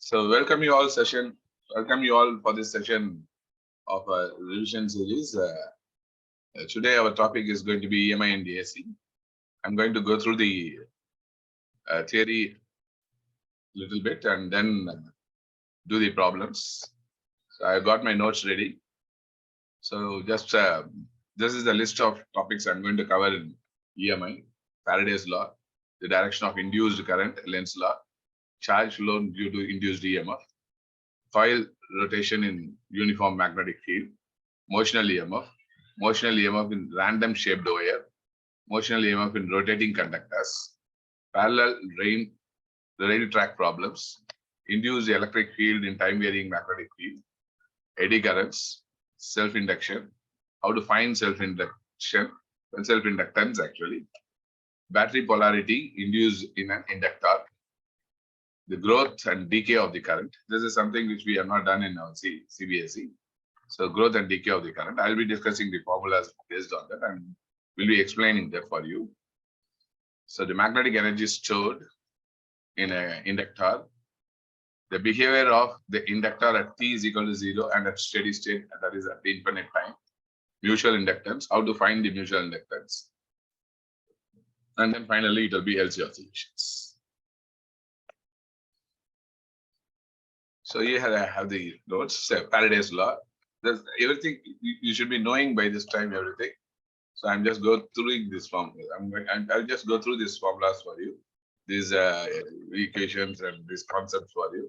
So welcome you all for this session of a revision series. Today our topic is going to be EMI and DAC. I'm going to go through the theory a little bit and then do the problems. So I got my notes ready. So just this is the list of topics I'm going to cover in EMI, Faraday's law, the direction of induced current, Lenz's law, charge flow due to induced EMF, coil rotation in uniform magnetic field, motional EMF in random shaped wire, motional EMF in rotating conductors, parallel rail track problems, induced electric field in time varying magnetic field, eddy currents, self-induction, how to find self-induction, self-inductance actually, battery polarity induced in an inductor, the growth and decay of the current. This is something which we have not done in our CBSE. So growth and decay of the current. I'll be discussing the formulas based on that and we'll be explaining that for you. So the magnetic energy stored in an inductor, the behavior of the inductor at t is equal to 0 and at steady state, that is at the infinite time, mutual inductance, how to find the mutual inductance. And then finally, it will be LC oscillations. So here I have the notes, Faraday's law. There's everything you should be knowing by this time, everything. So I'm just go through this formula. I'll just go through these formulas for you, these equations and these concepts for you.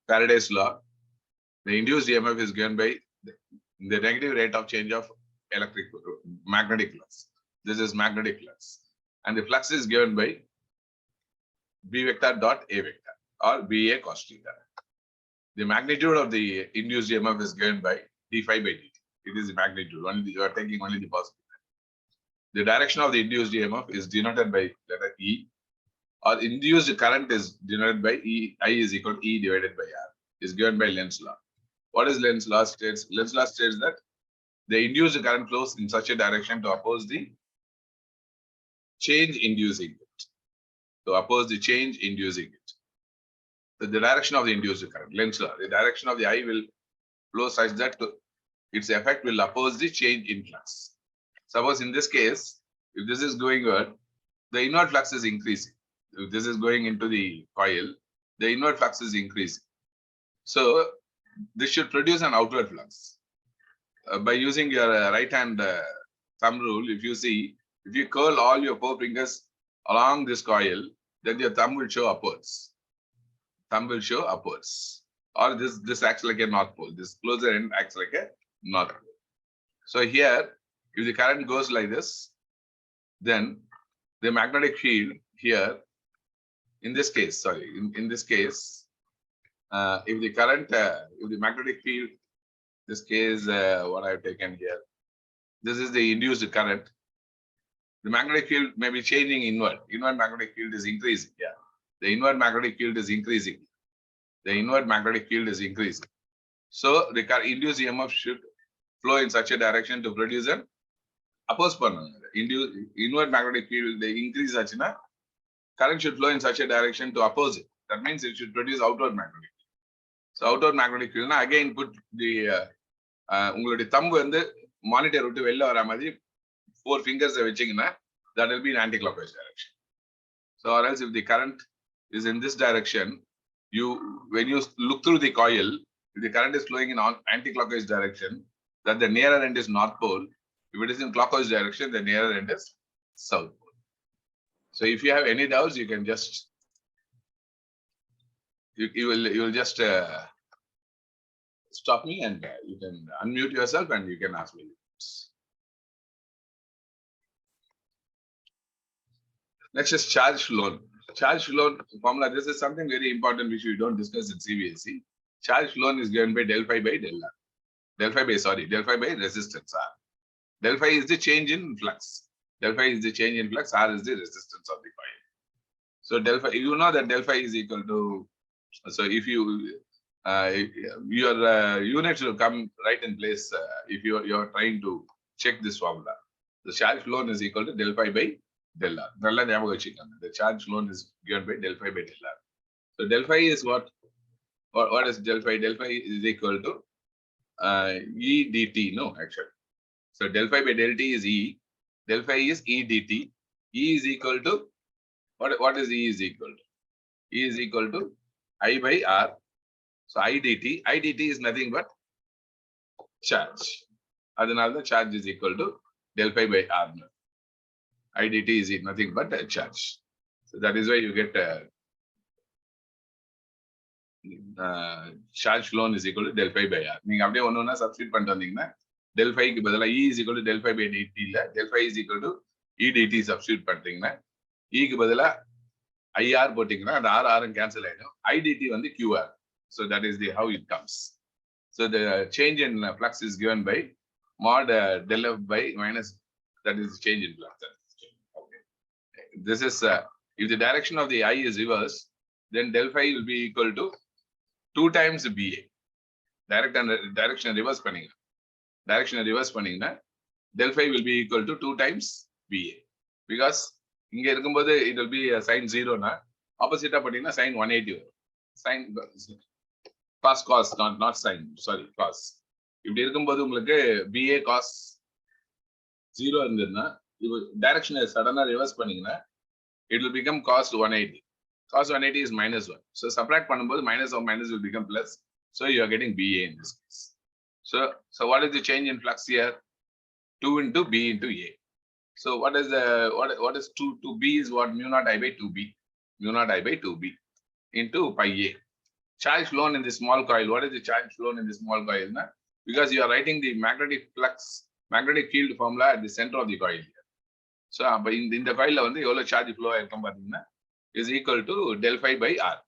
Faraday's law, the induced EMF is given by the negative rate of change of magnetic flux. This is magnetic flux. And the flux is given by B vector dot A vector or BA cos theta. The magnitude of the induced EMF is given by d phi by dt. It is the magnitude. You are taking only the positive. The direction of the induced EMF is denoted by letter E, or induced current is denoted by E. I is equal to E divided by R. Is given by Lenz's law. What is Lenz's law states? Lenz's law states that the induced current flows in such a direction to oppose the change inducing it. To oppose the change inducing it. So the direction of the induced current, Lenz's law, the direction of the I will flow such that its effect will oppose the change in flux. Suppose in this case, if this is going on, the inward flux is increasing. If this is going into the coil, the inward flux is increasing. So this should produce an outward flux. By using your right hand thumb rule, if you curl all your 4 fingers along this coil, then your thumb will show upwards. Thumb will show upwards. Or this acts like a north pole. This closer end acts like a north pole. So here, if the current goes like this, then the magnetic field here, in this case, if the magnetic field, this case, what I've taken here, this is the induced current. The magnetic field may be changing inward. Inward magnetic field is increasing. Yeah, the inward magnetic field is increasing. So the induced EMF should flow in such a direction to produce an opposed inward magnetic field. The increase current should flow in such a direction to oppose it. That means it should produce outward magnetic field. So outward magnetic field, again put the thumb monitor விட்டு வெளில வர மாதிரி 4 fingers வச்சீங்கன்னா that will be in anti-clockwise direction. So or else if the current is in this direction, when you look through the coil, if the current is flowing in anti-clockwise direction, that the nearer end is north pole. If it is in clockwise direction, the nearer end is south pole. So if you have any doubts, you can just you will just stop me and you can unmute yourself and you can ask me. Next is charge flow. Charge flow formula. This is something very important which we don't discuss in CBSE. Charge flow is given by del phi by del R. Del phi by resistance R. Del phi is the change in flux. Del phi is the change in flux. R is the resistance of the coil. So del phi, you know that del phi is equal to. So if you your units will come right in place if you are trying to check this formula. The charge flow is equal to del phi by del R. The charge flow is given by del phi by del R. So del phi is what? What is del phi? Del phi is equal to E dt, no, actually. So del phi by del t is E. Del phi is E dt. E is equal to, what is E is equal to? E is equal to I by R. So I dt. I dt is nothing but charge. Adhanal charge is equal to del phi by R. I dt is nothing but a charge. So that is why you get charge flown is equal to del phi by R. நீங்க அப்படியே ஒண்ணு ஒண்ணா substitute பண்ணிட்டு வந்தீங்கன்னா del phi க்கு பதிலா E is equal to del phi by dt இல்ல del phi is equal to E dt substitute பண்ணிட்டீங்கன்னா E க்கு பதிலா IR போட்டீங்கன்னா அந்த R கேன்சல் ஆயிடும். I dt வந்து QR. So that is the how it comes. So the change in flux is given by mod del F by minus, that is the change in flux. Okay. This is if the direction of the I is reversed, then del phi will be equal to 2 times BA. Direction reverse பண்ணீங்க. Direction reverse பண்ணீங்கன்னா del phi will be equal to 2 times BA. Because இங்க இருக்கும்போது it will be sin 0 னா ஆப்போசிட்டா பண்ணீங்கன்னா sin 180 வரும். Sin cos not sin, sorry, cos. இப்படி இருக்கும்போது உங்களுக்கு BA cos 0 இருந்ததுன்னா டைரக்ஷனை சடனா ரிவர்ஸ் பண்ணீங்கன்னா it will become cos 180. Cos 180 is minus 1. So subtract பண்ணும்போது minus of minus will become plus. So you are getting BA in this case. So what is the change in flux here? 2 into B into A. So what is 2 to B is what? Mu naught I by 2B. Mu naught I by 2B into pi A. Charge flown in the small coil. What is the charge flown in the small coil? Na? Because you are writing the magnetic flux, magnetic field formula at the center of the coil here. So in the coil வந்து எவ்வளவு charge flow ஆயிருக்கும் பாத்தீங்கன்னா is equal to del phi by R.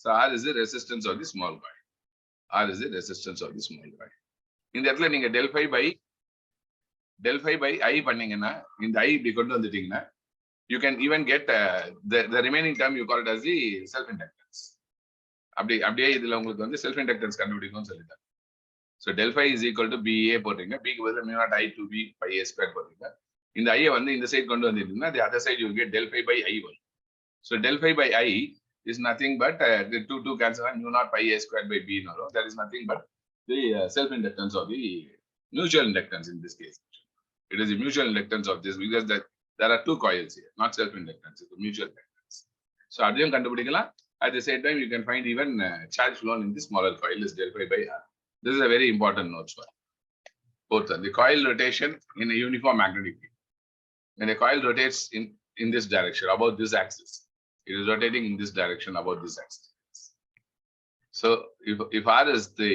So R is the resistance of the small coil. R is the resistance of the small coil. இந்த இடத்துல நீங்க del phi by I பண்ணீங்கன்னா இந்த I இப்படி கொண்டு வந்துட்டீங்கன்னா you can even get the remaining term you call it as the self inductance. அப்படியே இதுல உங்களுக்கு வந்து self inductance கண்டுபிடிக்கும்னு சொல்லிட்டாங்க. So del phi is equal to BA போட்டீங்க, B க்கு பதிலா mu naught I to B pi A square போட்டீங்க. இந்த I வந்து இந்த சைடு கொண்டு வந்துட்டீங்கன்னா the other side you get del phi by I வரும். So del phi by I is nothing but the 2 cancel and mu naught pi A squared by B. No, that is nothing but the self inductance of the mutual inductance in this case. It is the mutual inductance of this because there are 2 coils here, not self inductance, it's a mutual inductance. So adiyum kandupidikalam. At the same time, you can find even charge flown in the smaller coil is del phi by R. This is a very important note for both. The coil rotation in a uniform magnetic field. When a coil rotates in this direction about this axis, it is rotating in this direction about this axis. So if R is the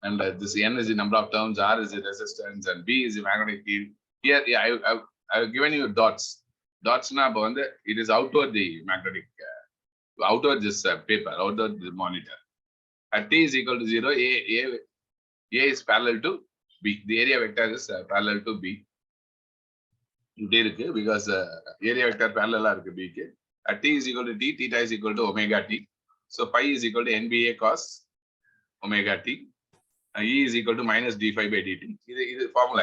and this N is the number of turns, R is the resistance, and B is the magnetic field. Here, I've given you dots. Dots na it is outward the magnetic, outward this paper, outward the monitor. At T is equal to 0, A is parallel to B. The area vector is parallel to B. Because area vector parallel இருக்கு B க்கு. At T is equal to T, theta is equal to omega T. So pi is equal to NBA cos omega T. E is equal to minus d phi by dt. This formula.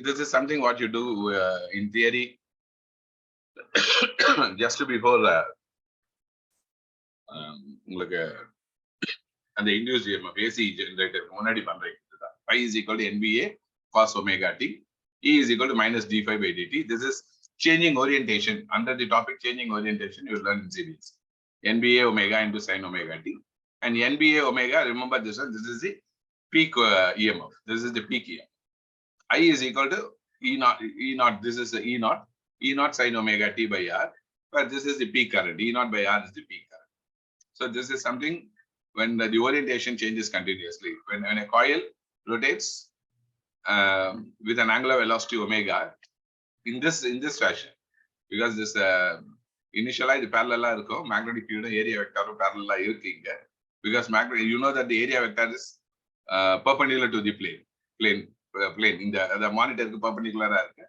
This is something what you do in theory just before உங்களுக்கு அந்த induced EMF AC generator முன்னாடி பண்றீங்க. Pi is equal to NBA cos omega T. E is equal to minus d phi by dt. This is changing orientation. Under the topic changing orientation, you learn in series. NBA omega into sin omega T. And NBA omega, remember this one, this is the peak EMF. This is the peak EMF. I is equal to E naught, this is the E naught sin omega T by R. But this is the peak current. E naught by R is the peak current. So this is something when the orientation changes continuously. When a coil rotates with an angular velocity omega in this fashion, because this initially the parallel இருக்கும், magnetic field area vector parallel இருக்குங்க. Because you know that the area vector is perpendicular to the plane. In the monitor perpendicular இருக்கு.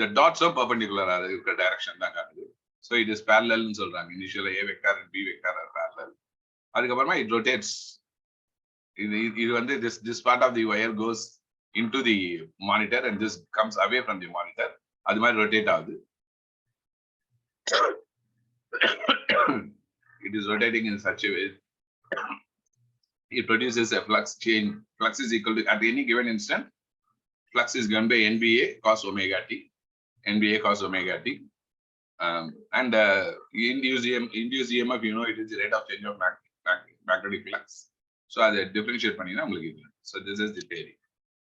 The dots are perpendicular இருக்கிற direction தான் காட்டுது. So it is parallel னு சொல்றாங்க. Initially A vector and B vector are parallel. அதுக்கப்புறமா it rotates. இது வந்து this part of the wire goes into the monitor and this comes away from the monitor. அது மாதிரி rotate ஆகுது. it is rotating in such a way, it produces a flux change. Flux is equal to, at any given instant, flux is given by NBA cos omega t, NBA cos omega t. And induced EMF, you know, it is the rate of change of magnetic flux. So as a differentiate panina, so this is the theory.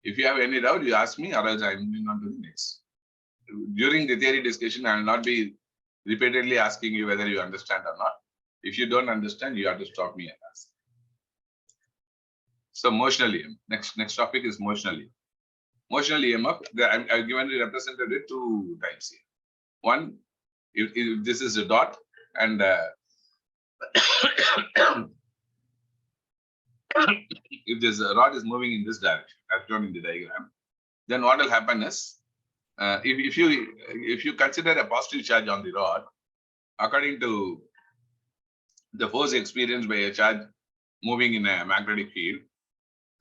If you have any doubt, you ask me, or else I'm moving on to the next. During the theory discussion, I will not be repeatedly asking you whether you understand or not. If you don't understand, you have to stop me and ask. So motional EMF. Next topic is motional EMF. Motional EMF, I've given it represented it 2 types here. One, if this is a dot, and if this rod is moving in this direction, as shown in the diagram, then what will happen is, if you consider a positive charge on the rod, according to the force experienced by a charge moving in a magnetic field,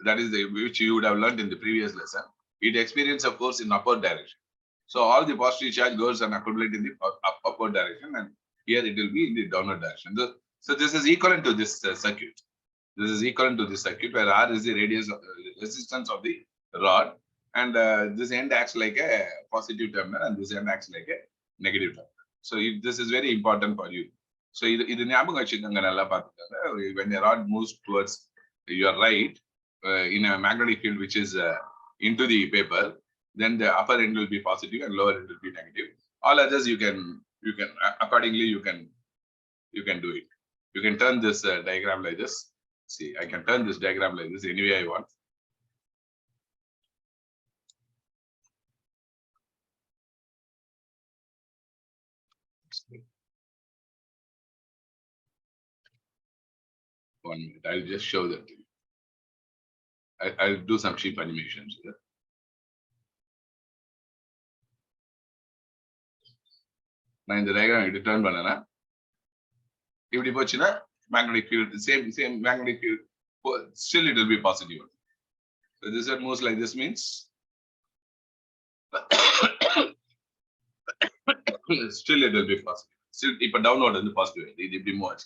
that is which you would have learned in the previous lesson, it experiences a force in upward direction. So all the positive charge goes and accumulate in the upward direction, and here it will be in the downward direction. So this is equivalent to this circuit. This is equivalent to this circuit, where R is the radius of resistance of the rod, and this end acts like a positive terminal, and this end acts like a negative terminal. So this is very important for you. So when the rod moves towards your right in a magnetic field which is into the paper, then the upper end will be positive and lower end will be negative. All others you can accordingly you can do it. You can turn this diagram like this. See, I can turn this diagram like this any way I want. One minute, I'll just show that to you. I'll do some cheap animations here. Now in the diagram, you turn banana. If you put magnetic field, same magnetic field, still it will be positive. So this one moves like this means still it will be positive. Still, if a downward in the positive, it will be more.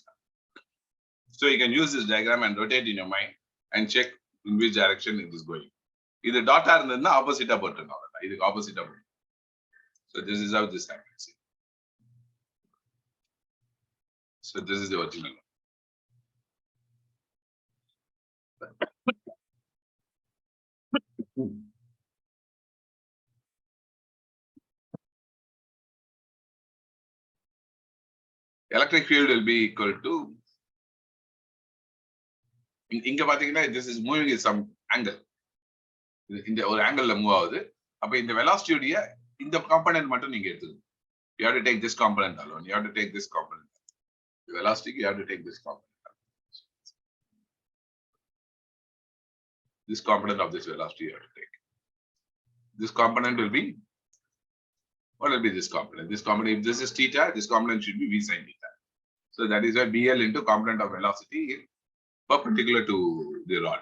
So you can use this diagram and rotate in your mind and check in which direction it is going. Either dot or the opposite of button, either opposite of button. So this is how this happens. So this is the original. Electric field will be equal to, this is moving in some angle. In the angle move in the velocity in the component you have to take this component alone. You have to take this component. The velocity, you have to take this component. This component of this velocity you have to take. This component will be, what will be this component? This component, if this is theta, this component should be v sin theta. So that is why BL into component of velocity perpendicular to the rod.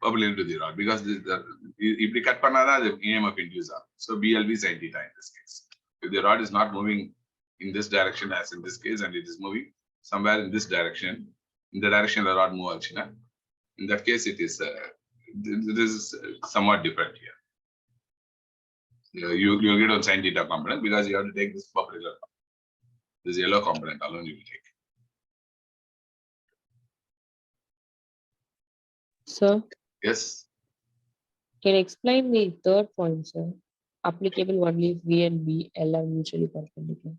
Perpendicular to the rod, because if we cut panada, the EMF induced. So BL v sin theta in this case. If the rod is not moving in this direction as in this case, and it is moving somewhere in this direction, in the direction the rod moves, in that case it is this is somewhat different here. You'll get on sin theta component because you have to take this particular, this yellow component alone you will take. Sir? Yes. Can you explain the third point, sir? Applicable only if V and B L are mutually perpendicular.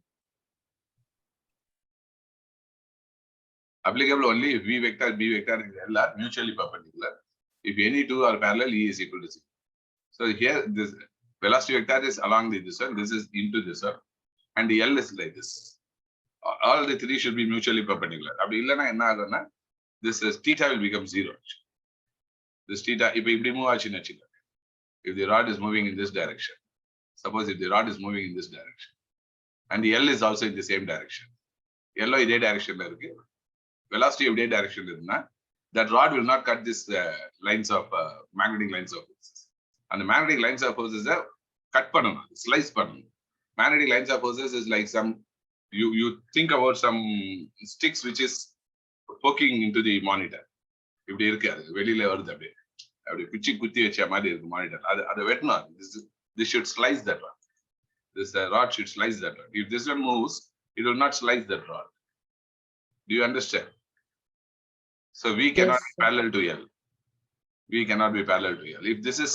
Applicable only if V vector, B vector, and L are mutually perpendicular. If any two are parallel, E is equal to 0. So here this velocity vector is along this one, this is into this one, and the L is like this. All the three should be mutually perpendicular. This is theta will become 0. This theta, if the rod is moving in this direction, suppose if the rod is moving in this direction, and the L is also in the same direction, yellow is direction, velocity of direction, that rod will not cut this lines of magnetic lines of forces. And the magnetic lines of forces are cut panel, slice panel. Magnetic lines of forces is like some you think about some sticks which is poking into the monitor. இப்படி இருக்கு, அது வெளியில வருது, அப்படி பிச்சு குத்தி வச்ச மாதிரி இருக்கு மானிட்டர். அதை வெட்டணும். This should slice that one. This rod should slice that one. If this one moves, it will not slice that rod. Do you understand? So we cannot be parallel to L. We cannot be parallel to L. If this is,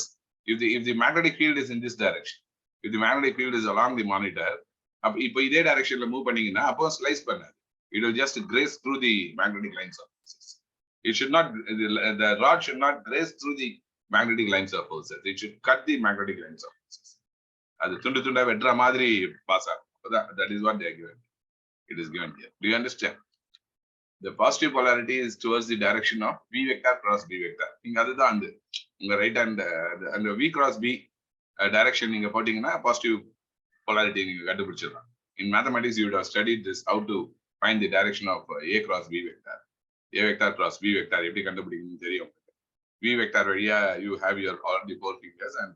if the magnetic field is in this direction, if the magnetic field is along the monitor, இப்போ இதே டைரக்ஷன்ல move பண்ணீங்கன்னா அப்போ slice பண்ணாது. It will just graze through the magnetic lines of forces. It should not, the rod should not graze through the magnetic lines of forces. It should cut the magnetic lines of forces. அது துண்டு துண்டா வெட்டுற மாதிரி pass ஆகும். That is what they are given. It is given here. Do you understand? The positive polarity is towards the direction of V vector cross B vector. நீங்க அதுதான் அந்த உங்க right hand அந்த V cross B டைரக்ஷன் நீங்க போட்டீங்கன்னா positive polarity நீங்க கண்டுபிடிச்சிடலாம். In mathematics you would have studied this, how to find the direction of A cross B vector. A vector cross B vector எப்படி கண்டுபிடிக்கணும்னு தெரியும். V vector வழியா you have your all the four fingers and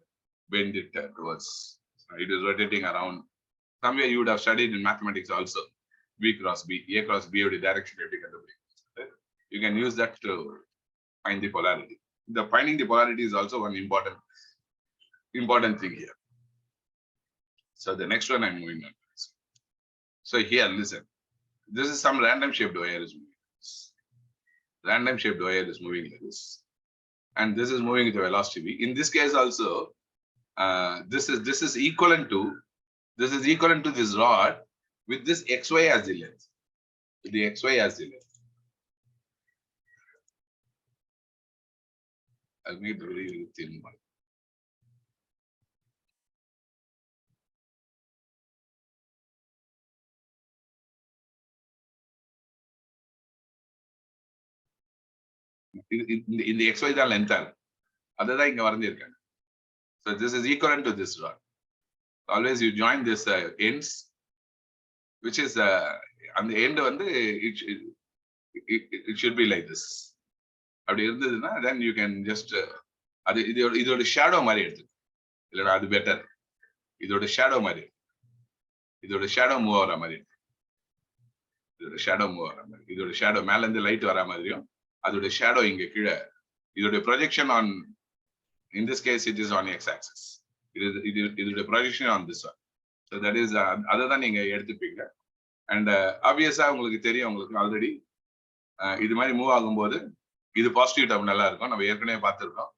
bend it towards, it is rotating around. Somewhere you would have studied in mathematics also. V cross B, A cross B of the direction எப்படி கண்டுபிடிக்கணும். You can use that to find the polarity. The finding the polarity is also one important thing here. So the next one I'm moving on. So here, listen. This is some random shaped wire is moving. Random shaped wire is moving like this, and this is moving with a velocity v. In this case also, this is equivalent to this rod with this xy as the length. With the xy as the length. I'll make it very thin one. In the xy தான் length அதுதான் இங்க வரைஞ்சிருக்காங்க. So this is equivalent to this rod. Always you join this ends, which is அந்த end வந்து it should be like this. அப்படி இருந்ததுன்னா then you can just அது இதோட shadow மாதிரி எடுத்து இல்லைன்னா அது பெட்டர். இதோட ஷேடோ மாதிரி, இதோட ஷேடோ மூவ் ஆகிற மாதிரி, இதோட ஷேடோ மூவ் ஆகிற மாதிரி, இதோட ஷேடோ மேல இருந்து லைட் வர மாதிரியும் அதோட ஷேடோ இங்க கீழே, இதோட projection on, in this case it is on x axis. இதோட projection on this one. So that is அதை தான் நீங்க எடுத்துப்பீங்க. அண்ட் ஆப்வியஸா உங்களுக்கு தெரியும், உங்களுக்கு ஆல்ரெடி இது மாதிரி மூவ் ஆகும்போது இது பாசிட்டிவ் டெர்மினலா இருக்கும். நம்ம ஏற்கனவே பார்த்துருக்கோம்.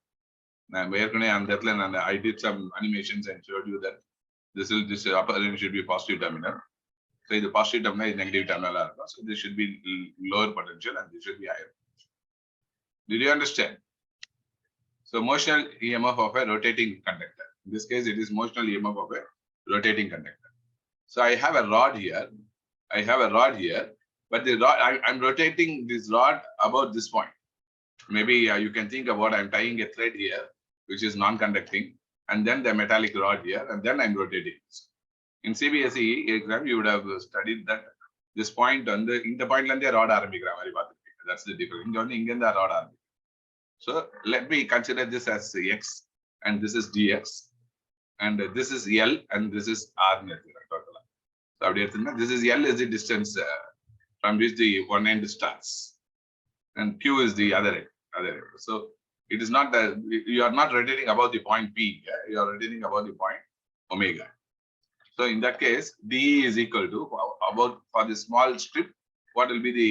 நம்ம ஏற்கனவே அந்த இடத்துல நான் I did some animations and showed you that this upper limit should be positive terminal. So இது பாசிட்டிவ் டெர்மினல், இது நெகட்டிவ் டெர்மினலா இருக்கும். So this should be lower potential and this should be higher. Did you understand? So motional EMF of a rotating conductor. In this case, it is motional EMF of a rotating conductor. So I have a rod here. But the rod, I'm rotating this rod about this point. Maybe you can think about I'm tying a thread here, which is non-conducting, and then the metallic rod here, and then I'm rotating. In CBSE exam, you would have studied that this point on the point lande rod ஆரம்பிக்கிற மாதிரி பார்த்துருக்கீங்க. That's the difference. இங்க இருந்து rod ஆரம்பிக்கும். So let me consider this as x, and this is dx, and this is L, and this is R. So this is L is the distance from which the one end starts, and Q is the other end. So it is not that you are not rotating about the point P, you are rotating about the point omega. So in that case, D is equal to about, for the small strip, what will be the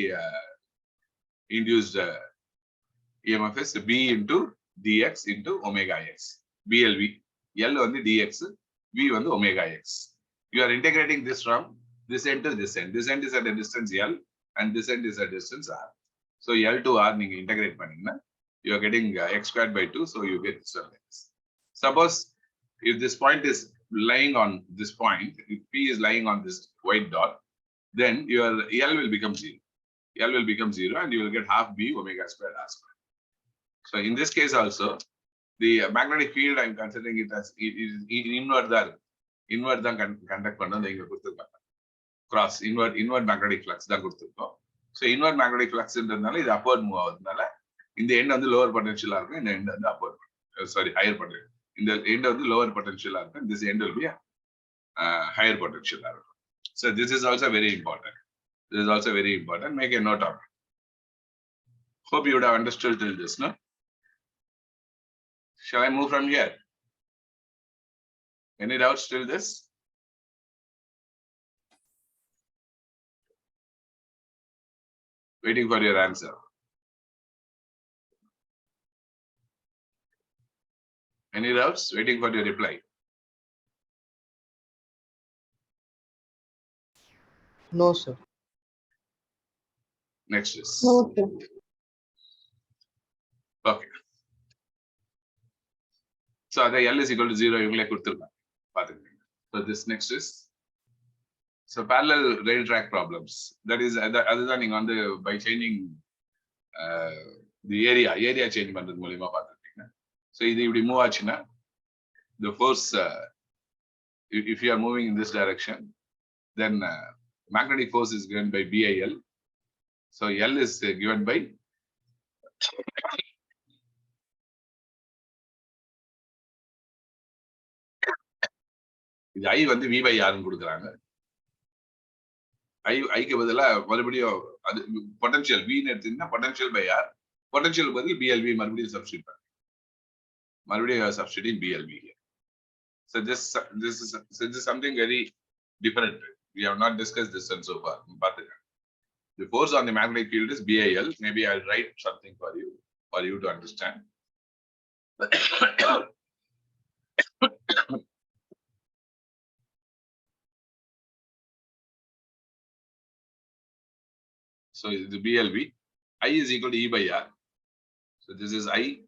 induced EMF is B into dx into omega x. BLV. L on the dx, V on the omega x. You are integrating this from this end to this end. This end is at a distance L, and this end is at a distance R. So L to R நீங்க integrate பண்ணீங்கன்னா you are getting x squared by 2, so you get this one like this. Suppose if this point is lying on this point, if P is lying on this white dot, then your L will become 0. L will become 0, and you will get half B omega squared R squared. So in this case also, the magnetic field I'm considering it as inward தான் conduct பண்ணது இங்க கொடுத்துருக்காங்க. Cross inward magnetic flux தான் கொடுத்துருக்கோம். So inward magnetic fluxன்றதுனால இது upward move ஆகுதுனால இந்த end வந்து lower பொட்டன்ஷியலா இருக்கும், இந்த எண்ட் வந்து upward higher potential. இந்த எண்ட் வந்து லோவர் பொட்டன்ஷியலா இருக்கும், this end will be higher potential இருக்கும். So this is also very important. This is also very important. Make a note of it. Hope you would have understood till this, no? Shall I move from here? Any doubts till this? Waiting for your answer. Any doubts? Waiting for your reply. No, sir. Next is. No, sir. Okay. So the L is equal to 0. So this next is. So parallel rail track problems. That is other than on the by changing the area change பண்றது மூலமா பார்த்துட்டீங்க. So இது இப்படி move ஆச்சுன்னா the force if you are moving in this direction, then magnetic force is given by BIL. So L is given by இது I வந்து V by R ன்னு கொடுக்குறாங்க. ஐக்கு பதிலா மறுபடியும் அது பொட்டன்ஷியல் V ன்னு எடுத்தீங்கன்னா பொட்டன்ஷியல் பை R, பொட்டன்ஷியல் பதில் BLV மறுபடியும் சப்ஸ்டிட்யூட் பண்ணுங்க. மறுபடியும் substitute BLV. So this is something very different. We have not discussed this one so far. The force on the magnetic field is BIL. Maybe I'll write something for you to understand. So the BLV, I is equal to E by R. So this is I.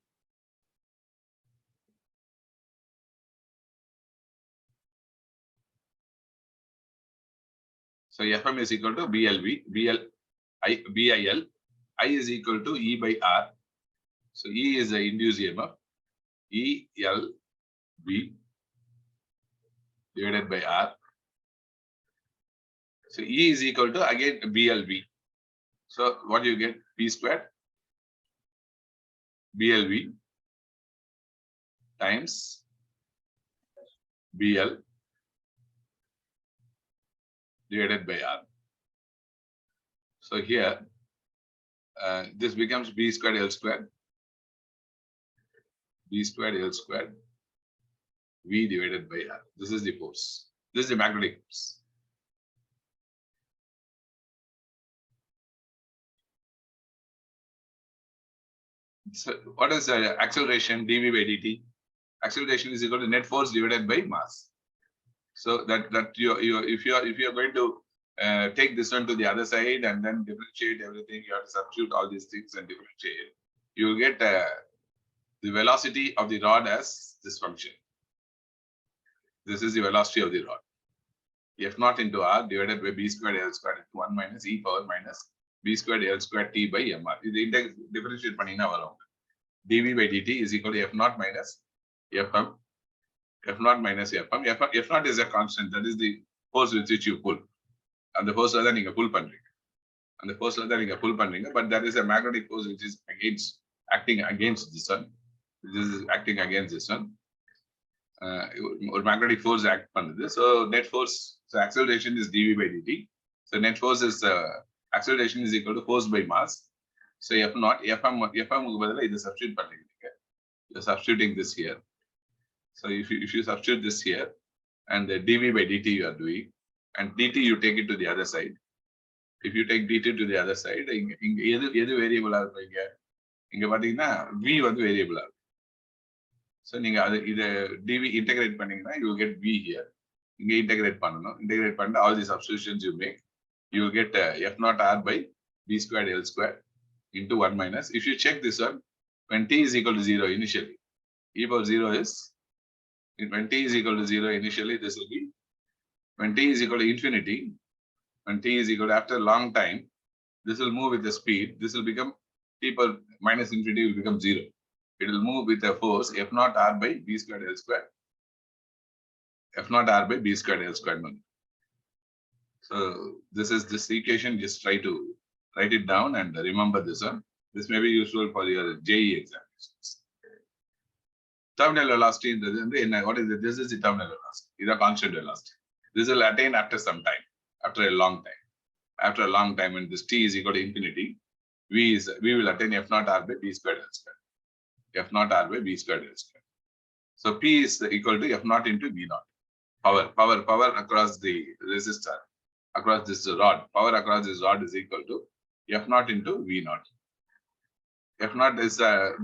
So FM is equal to BLV, BIL. I is equal to E by R. So E is the induced EMF. ELV divided by R. So E is equal to again BLV. So what do you get? P squared BLV times BL divided by R. So here this becomes B squared L squared. B squared L squared V divided by R. This is the force. This is the magnetic force. So what is acceleration? dV by dt. Acceleration is equal to net force divided by mass. So that if you are going to take this one to the other side and then differentiate everything, you have to substitute all these things and differentiate. You will get the velocity of the rod as this function. This is the velocity of the rod. F naught into R divided by B squared L squared into 1 minus E power minus B squared L squared T by MR. This differentiate panina varum. dV by dt is equal to F naught minus FM. F naught minus FM. F naught is a constant. That is the force with which you pull. And the force that you pull pandring. And the force that you pull pandring. But there is a magnetic force which is acting against this one. This is acting against this one. Or magnetic force act பண்ணுது. So net force, so acceleration is dV by dt. So net force is acceleration is equal to force by mass. So F naught, FM பதிலா இது substitute பண்ணிருக்கீங்க. You're substituting this here. So if you substitute this here and the dV by dt you are doing, and dt you take it to the other side. If you take dt to the other side, இங்க எது வேரியபிளா இருக்கும் இங்க? இங்க பாத்தீங்கன்னா V வந்து வேரியபிளா இருக்கும். So நீங்க அது இத dV integrate பண்ணீங்கன்னா you will get V here. இங்க integrate பண்ணனும். Integrate பண்ணா all the substitutions you make, you will get F naught R by B squared L squared into 1 minus. If you check this one, when t is equal to 0 initially, e power 0 is, when t is equal to 0 initially, this will be, when t is equal to infinity, when t is equal to after a long time, this will move with the speed, this will become t power minus infinity will become 0. It will move with a force F naught R by B squared L squared. F naught R by B squared L squared. So this equation, just try to write it down and remember this one. This may be useful for your JE examinations. Terminal velocity, what is it? This is the terminal velocity. This is a constant velocity. This will attain after some time. after a long time. After a long time, when this t is equal to infinity, we will attain f naught r by b squared l squared. F naught r by b squared l squared. So P is equal to F naught into V naught. Power across the resistor, across this rod. Power across this rod is equal to F naught into V naught. F naught is the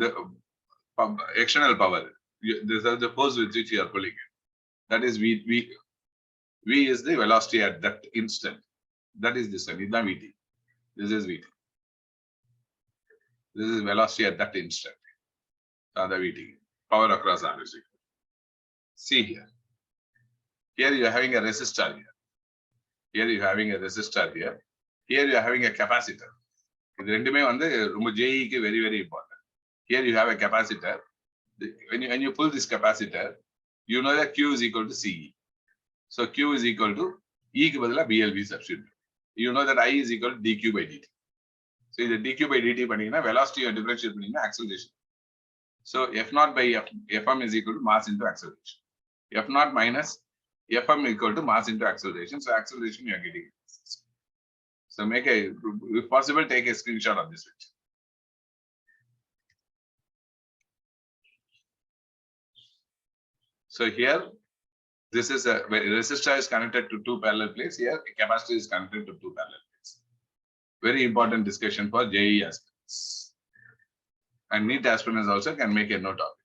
external power. This is the force with which you are pulling it. That is V is the velocity at that instant. That is this one. VT. This is VT. This is velocity at that instant. The VT. Power across R is equal. See here. Here you are having a resistor here. Here you are having a resistor here. Here you are having a capacitor. இது ரெண்டுமே வந்து ரொம்ப JEக்கு very very important. Here you have a capacitor. When you pull this capacitor, you know that Q is equal to CE. So Q is equal to E க்கு பதிலா BLV substitute. You know that I is equal to dQ by dt. So இது dQ by dt பண்ணீங்கன்னா velocity or differentiate பண்ணீங்கன்னா acceleration. So F naught by Fm is equal to mass into acceleration. F naught minus Fm equal to mass into acceleration. So acceleration you are getting. So make a, if possible, take a screenshot of this picture. So here, this is a resistor is connected to two parallel plates. Here, a capacitor is connected to two parallel plates. Very important discussion for JE aspirants. And NEET aspirants also can make a note of it.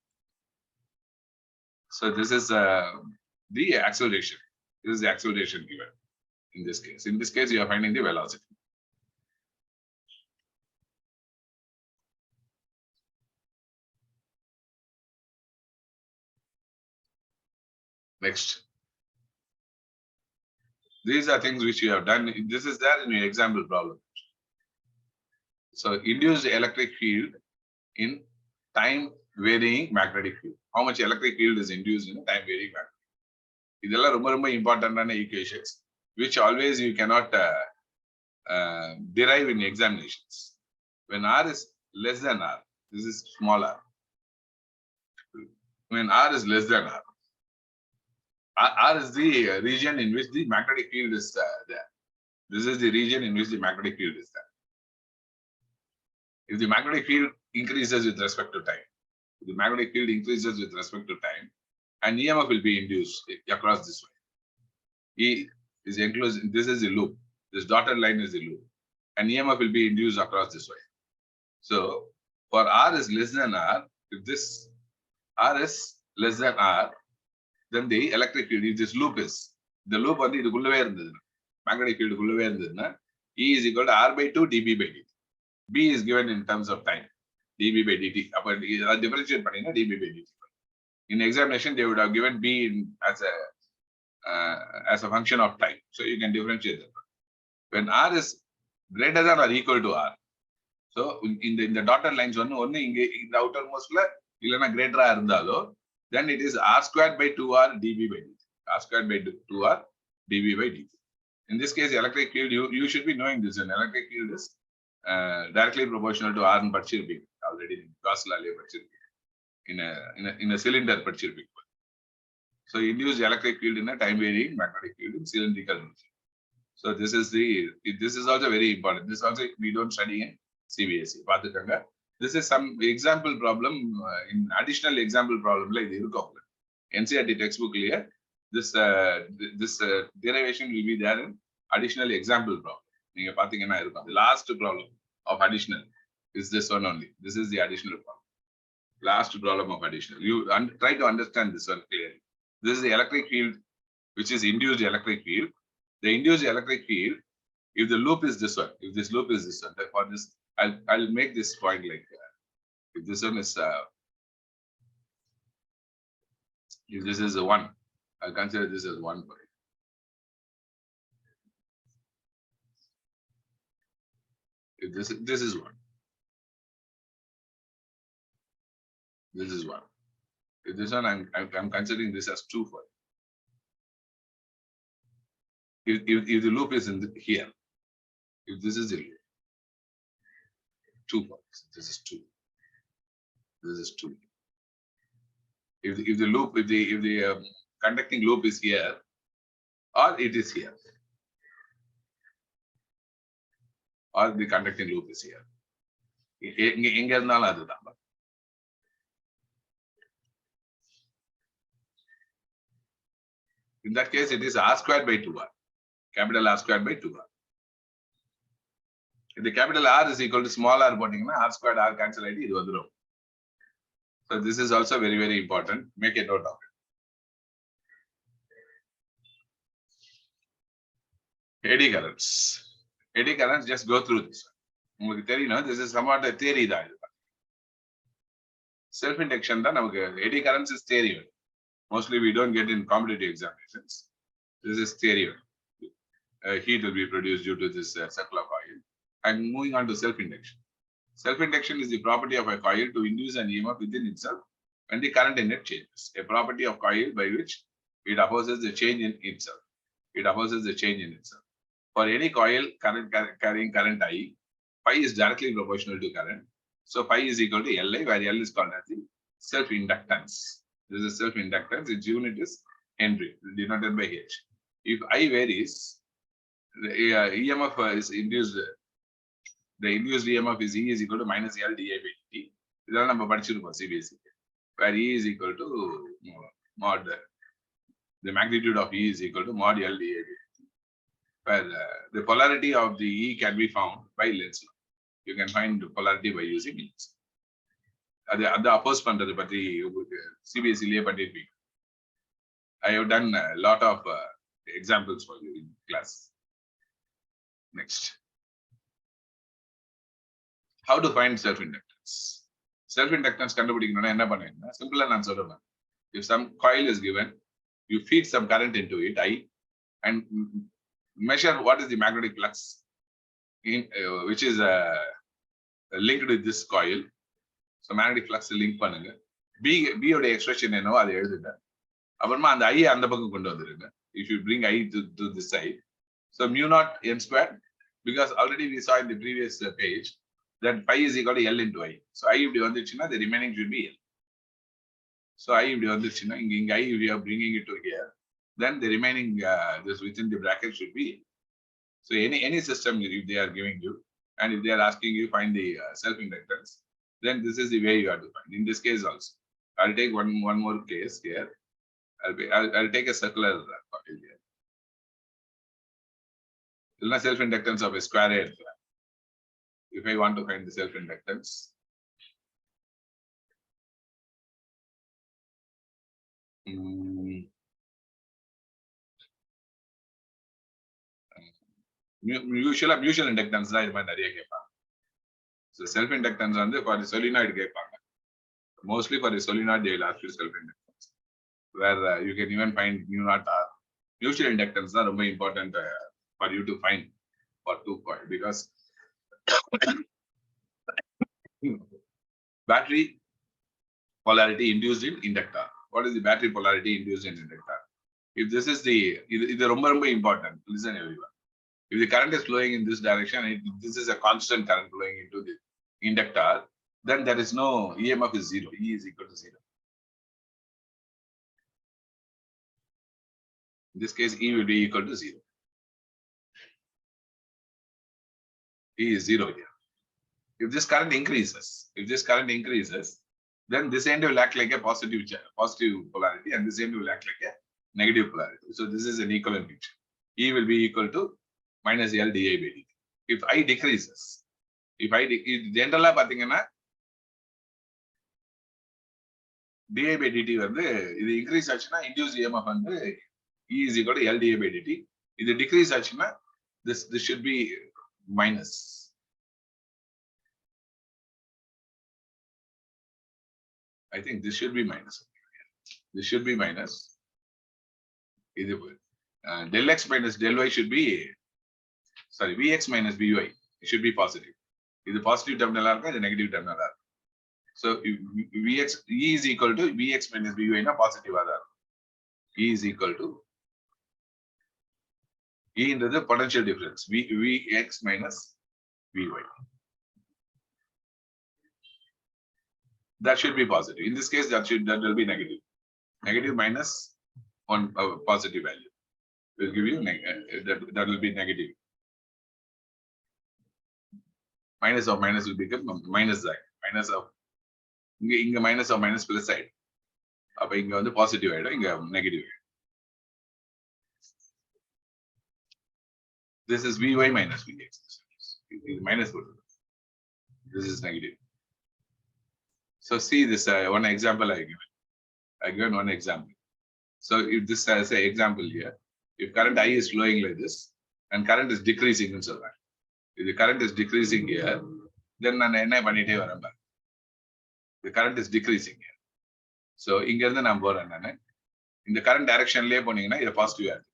So this is the acceleration. This is the acceleration given in this case. In this case, you are finding the velocity. Next. These are things which you have done. This is there in your example problem. So induced electric field in time varying magnetic field. How much electric field is induced in a time varying magnetic field? These are very important equations which always you cannot derive in examinations. When R is less than R, this is small r. When R is less than R, R is the region in which the magnetic field is there. This is the region in which the magnetic field is there. If the magnetic field increases with respect to time, if the magnetic field increases with respect to time, an EMF will be induced across this way. E is enclosed. This is the loop. This dotted line is the loop. An EMF will be induced across this way. So for R is less than R, if this R is less than R, then the electric field, if this loop is, the loop on the magnetic field E is equal to R by 2 dB by dt. B is given in terms of time, dB by dt. Differentiate dB by dt. In examination, they would have given B as a function of time. So you can differentiate that. When R is greater than or equal to R, so in the dotted lines, only in the outermost, greater, then it is R squared by 2R dB by dt. R squared by 2R dB by dt. In this case, electric field, you should be knowing this. An electric field is directly proportional to R and Pachirbi, already Gauss law in a cylinder Pachirbi. So induced electric field in a time varying magnetic field in cylindrical region. So this is also very important. This also we don't study in CBSE. This is some example problem in additional example problem like the NCERT textbook here. This derivation will be there in additional example problem. The last problem of additional is this one only. This is the additional problem. Last problem of additional. You try to understand this one clearly. This is the electric field, which is induced electric field. The induced electric field, if the loop is this one, if this loop is this one, for this, I'll make this point like if this one is if this is a 1, I'll consider this as 1 for it. If this is 1. This is 1. If this one I'm considering this as 2 for it. If the loop is in here, if this is the loop, 2 for this is 2. This is 2. If the loop, if the conducting loop is here, or it is here. or the conducting loop is here. எங்க இருந்தாலும் அதுதான். In that case, it is r squared by 2r. Capital R squared by 2r. If the capital R is equal to small r போட்டீங்கன்னா r squared r cancel ஆயிட்டு இது வந்துரும். So this is also very, very important. Make a note of it. Eddy currents. Eddy currents, just go through this. உங்களுக்கு தெரியும், this is somewhat a theory தான் இது. Self induction தான் நமக்கு eddy currents is theory. Mostly we don't get in competitive examinations. This is theory. Heat will be produced due to this circular coil. And moving on to self induction. Self induction is the property of a coil to induce an EMF within itself when the current in it changes. A property of coil by which it opposes the change in itself. It opposes the change in itself. For any coil carrying current I, phi is directly proportional to current. So phi is equal to Li, where L is called as the self-inductance. This is self-inductance. Its unit is Henry, denoted by H. If I varies, the EMF is induced. The induced EMF is E is equal to minus L dI by dt. இதெல்லாம் நம்ம படிச்சிருப்போம் CBSE. Where E is equal to mod. The magnitude of E is equal to mod L dI by dt. Where the polarity of the E can be found by Lenz law. You can find the polarity by using Lenz. அது அப்போஸ் பண்றது பத்தி உங்களுக்கு CBSE பண்ணிருப்பீங்க. I have done a lot of examples for you in class. Next. How to find self-inductance? Self-inductance கண்டுபிடிக்கணும்னா என்ன பண்ணுவீங்கன்னா சிம்பிளா நான் சொல்றேன். If some coil is given, you feed some current into it, I, and measure what is the magnetic flux in which is linked with this coil. So magnetic flux link பண்ணுங்க. B ஓட expression என்னவோ அதை எழுதுங்க. அப்புறமா அந்த I அந்த பக்கம் கொண்டு வந்துருங்க. If you bring I to this side, so mu naught n squared, because already we saw in the previous page that phi is equal to L into I. So I இப்படி வந்துச்சுன்னா the remaining should be L. So I இப்படி வந்துச்சுன்னா இங்க I we are bringing it to here, then the remaining this within the bracket should be L. So any system if they are giving you and if they are asking you find the self inductance, then this is the way you have to find. In this case also, I'll take one more case here. I'll take a circular coil here. This is self inductance of a square head. If I want to find the self inductance, mutual inductance தான் இது மாதிரி நிறைய கேட்பாங்க. So self inductance வந்து for the solenoid கேட்பாங்க. Mostly for the solenoid they will ask you self inductance, where you can even find mu naught R. Mutual inductance தான் ரொம்ப important for you to find for two coil, because battery polarity induced in inductor. What is the battery polarity induced in inductor? If this is the இது ரொம்ப important. Listen everyone. If the current is flowing in this direction, this is a constant current flowing into the inductor, then there is no EMF is zero. E is equal to zero. In this case, E will be equal to zero. E is zero here. If this current increases, then this end will act like a positive polarity, and this end will act like a negative polarity. So this is an equivalent picture. E will be equal to minus L dI by dt. If I decreases, generally பாத்தீங்கன்னா di by dt வந்து இது increase ஆச்சுன்னா induced EMF வந்து E is equal to L dI by dt. இது decrease ஆச்சுன்னா this should be minus. I think this should be minus. This should be minus. இது del x minus del y should be, sorry, Vx minus Vy. It should be positive. This positive terminal is the negative terminal. So Vx, E is equal to Vx minus Vy na positive. E is equal to E into the potential difference. Vx minus Vy. That should be positive. In this case, that will be negative. Negative minus one positive value will give you that will be negative. minus of minus will become minus side. Minus of இங்க minus of minus plus side. அப்ப இங்க வந்து positive ஆயிடும், இங்க negative. This is Vy minus Vx. It is minus. This is negative. So see this one example I given. I given one example. So if this as an example here, if current I is flowing like this and current is decreasing in so that, if the current is decreasing here, then நான் என்ன பண்ணிட்டே வரேன் பாரு. The current is decreasing here. So இங்க இருந்து நான் போறேன் நானு. இந்த current directionலயே போனீங்கன்னா இது பாசிட்டிவ் ஆகும்.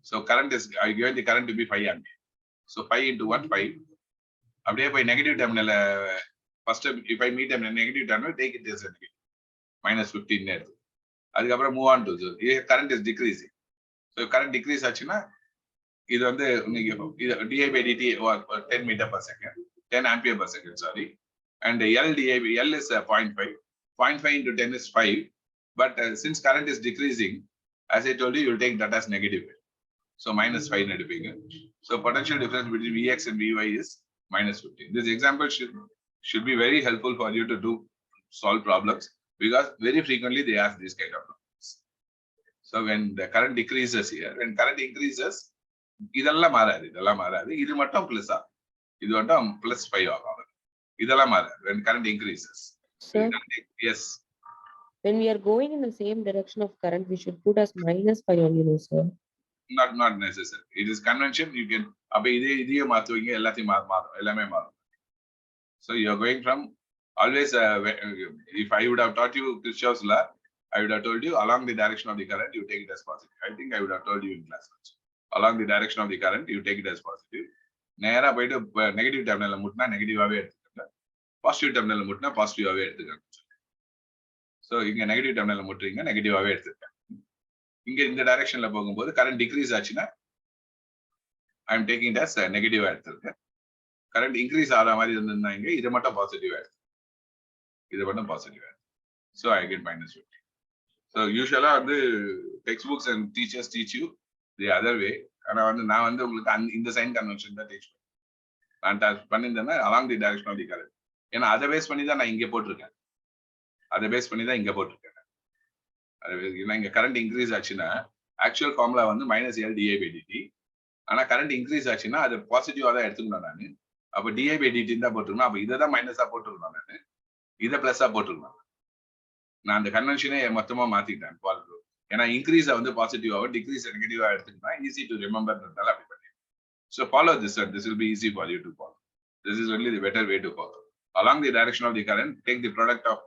So current is, I given the current to be 5 ampere. So 5 into 1, 5. அப்படியே போய் negative terminal first if I meet a negative terminal, take it as a negative. Minus 15 எடுத்து. அதுக்கப்புறம் move on to the current is decreasing. So current decrease ஆச்சுன்னா இது வந்து di by dt 10 meter per second, 10 ampere per second, sorry. And L is 0.5. 0.5 into 10 is 5. But since current is decreasing, as I told you, you'll take that as negative. So minus 5 எடுப்பீங்க. So potential difference between Vx and Vy is minus 15. This example should be very helpful for you to solve problems, because very frequently they ask this kind of problems. So when the current decreases here, when current increases, இதெல்லாம் மாறாது, இது மட்டும் plus ஆகும், இது மட்டும் plus 5 ஆகும், இதெல்லாம் மாறாது when current increases. Sir, yes, when we are going in the same direction of current, we should put as minus 5 only, no, sir? Not necessary. It is convention. You can அப்ப இதையே மாத்துவீங்க, எல்லாத்தையும் மாறும், எல்லாமே மாறும். So you are going from always if I would have taught you Kirchhoff's law, I would have told you along the direction of the current you take it as positive. I think I would have told you in class also. Along the direction of the current you take it as positive. நேரா போயிட்டு negative டெர்மினல்ல முட்டினா நெகட்டிவாவே எடுத்துக்கங்க, positive டெர்மினல்ல முட்டினா பாசிட்டிவாவே எடுத்துக்கங்க. So இங்க negative டெர்மினல்ல முட்டுறீங்க, நெகட்டிவாவே எடுத்துக்கங்க. இங்க இந்த டைரக்ஷன்ல போகும்போது கரண்ட் டிக்ரீஸ் ஆச்சுன்னா I am taking it as நெகட்டிவா எடுத்துருக்கேன். கரண்ட் இன்க்ரீஸ் ஆகிற மாதிரி இருந்திருந்தா இங்க இது மட்டும் பாசிட்டிவா எடுத்து, இது மட்டும் பாசிட்டிவா எடுத்து. So I get minus 50. So யூஸ்வலா வந்து text books and teachers teach you the other way. ஆனா வந்து நான் வந்து உங்களுக்கு இந்த சைன் கன்வென்ஷன் தான் டீச் பண்ணேன். நான் பண்ணியிருந்தேன்னா along the direction of the current. ஏன்னா அதை பேஸ் பண்ணி தான் நான் இங்க போட்டிருக்கேன், அதை பேஸ் பண்ணி தான் இங்க போட்டிருக்கேன். ஏன்னா இங்க கரண்ட் இன்க்ரீஸ் ஆச்சுன்னா ஆக்சுவல் ஃபார்முலா வந்து minus L DI by DT. ஆனா கரண்ட் இன்க்ரீஸ் ஆச்சுன்னா அது பாசிட்டிவா தான் எடுத்துக்கணும் நான். அப்ப டிஐ பை டிடி தான் போட்டுருக்கணும். அப்ப இதை தான் மைனஸா போட்டுருக்கணும், நான் இதை பிளஸ்ஸா போட்டுருக்கணும். நான் அந்த கன்வென்ஷனே மொத்தமா மாத்திட்டேன். ஏன்னா இன்க்ரீஸ் வந்து பாசிட்டிவாவும் டிக்ரீஸ் நெகட்டிவா எடுத்துக்கிட்டா ஈஸி டு ரிமெம்பர்ன்றதால அப்படி பண்ணி. So follow this and this will be easy for you to follow. This is only the better way to follow. Along the direction of the current, take the product of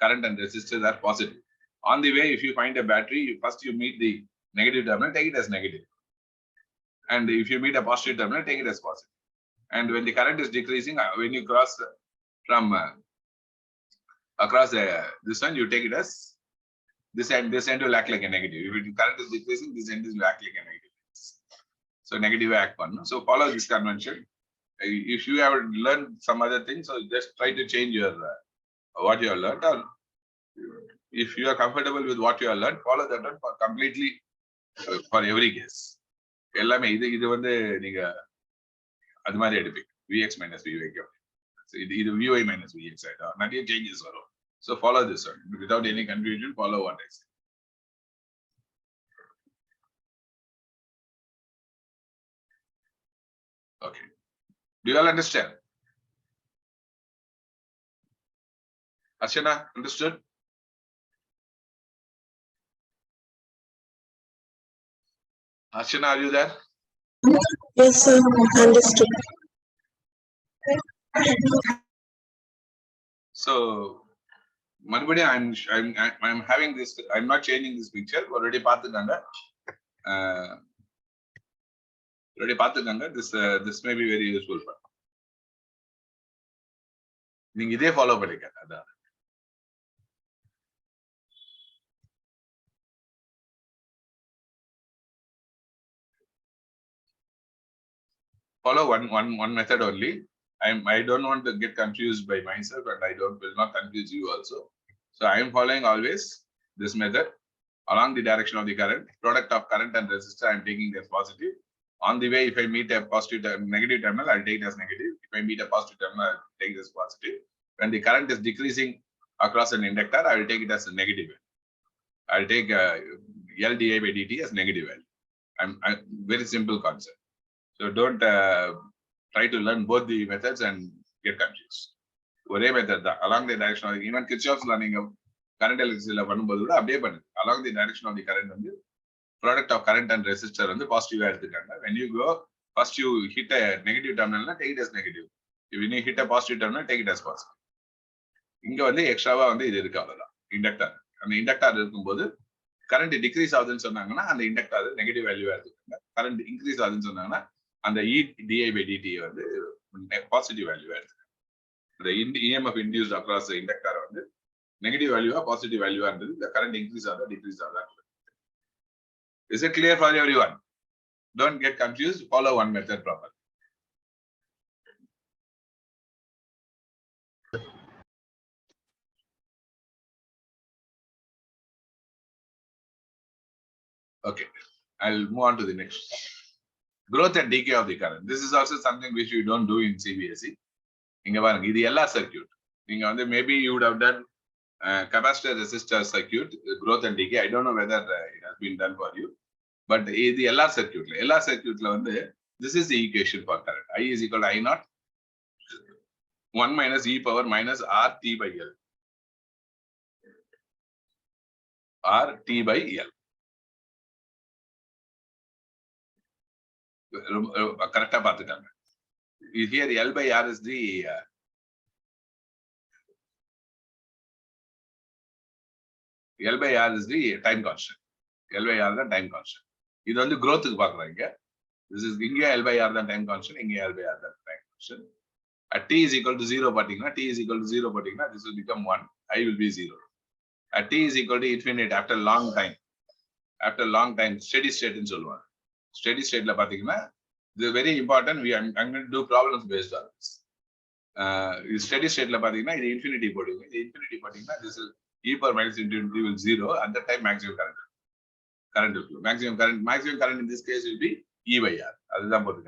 current and resistors are positive. On the way, if you find a battery, first you meet the negative terminal, take it as negative. And if you meet a positive terminal, take it as positive. And when the current is decreasing, when you cross from across this one, you take it as this end will act like a negative. If the current is decreasing, this end will act like a negative. So negative act one. So follow this convention. If you have learned some other things, so just try to change your what you have learned, or if you are comfortable with what you have learned, follow that one for completely for every case. எல்லாமே இது வந்து நீங்க அது மாதிரி எடுப்பீங்க. Vx minus Vy. இது Vy minus Vx ஆயிடும். நிறைய changes வரும். So follow this one without any confusion. Follow what I say. Okay. Do you all understand? Ashana, understood? Ashana, are you there? Yes, sir. Understood. So, மறுபடியும் I'm having this. I'm not changing this picture. Already பார்த்துக்கங்க. This may be very useful for. நீங்க இதே follow பண்ணிக்க. அதான் follow one method only. I don't want to get confused by myself, and I will not confuse you also. So I am following always this method. Along the direction of the current, product of current and resistor I am taking as positive. On the way, if I meet a negative terminal, I'll take it as negative. If I meet a positive terminal, I'll take it as positive. When the current is decreasing across an inductor, I will take it as a negative value. I'll take L di by dt as negative value. I'm very simple concept. So don't try to learn both the methods and get confused. One method along the direction of even Kirchhoff's learning of current electricity along the direction of the current, product of current and resistor on the positive. When you go, first you hit a negative terminal, take it as negative. If you hit a positive terminal, take it as positive. Inga extra inductor. And the inductor current decrease and the inductor negative value. Current increase and the E di by dt positive value. The EMF induced across the inductor negative value or positive value and the current increase or the decrease of that. Is it clear for everyone? Don't get confused. Follow one method properly. Okay, I'll move on to the next. Growth and decay of the current. This is also something which you don't do in CBSE. This circuit. Maybe you would have done capacitor resistor circuit, growth and decay. I don't know whether it has been done for you. But the LR circuit, this is the equation for current. I is equal to I naught 1 minus e power minus RT by L. RT by L. Correct. Here L by R is the L by R is the time constant. L by R is the time constant. This is the growth. This is L by R the time constant. L by R the time constant. At t is equal to 0, t is equal to 0, this will become 1. I will be 0. At t is equal to infinite after long time. After long time, steady state in Solva. Steady state la pathina. This is very important. I'm going to do problems based on this. Steady state la pathina, the infinity putting. The infinity putting, this is e power minus infinity will 0. At that time, maximum current. Current will flow. Maximum current in this case will be E by R.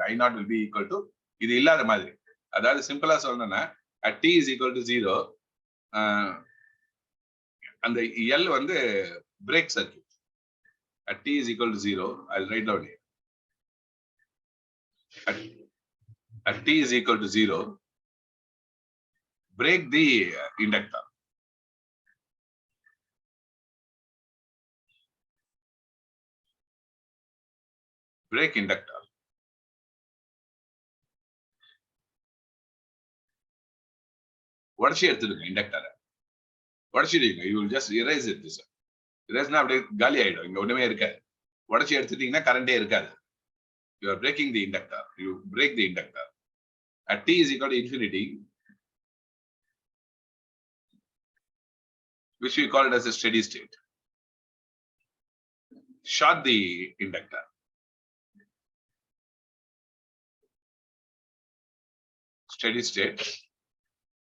I naught will be equal to this illa the madri. That is simple as at t is equal to 0 and the L on the break circuit. At t is equal to 0, I'll write down here. At t is equal to 0, break the inductor. Break inductor. What is your inductor? What is you doing? You will just erase it. This erase now gali ido. What is your current air? You are breaking the inductor. You break the inductor. At t is equal to infinity, which we call it as a steady state. Short the inductor. Steady state.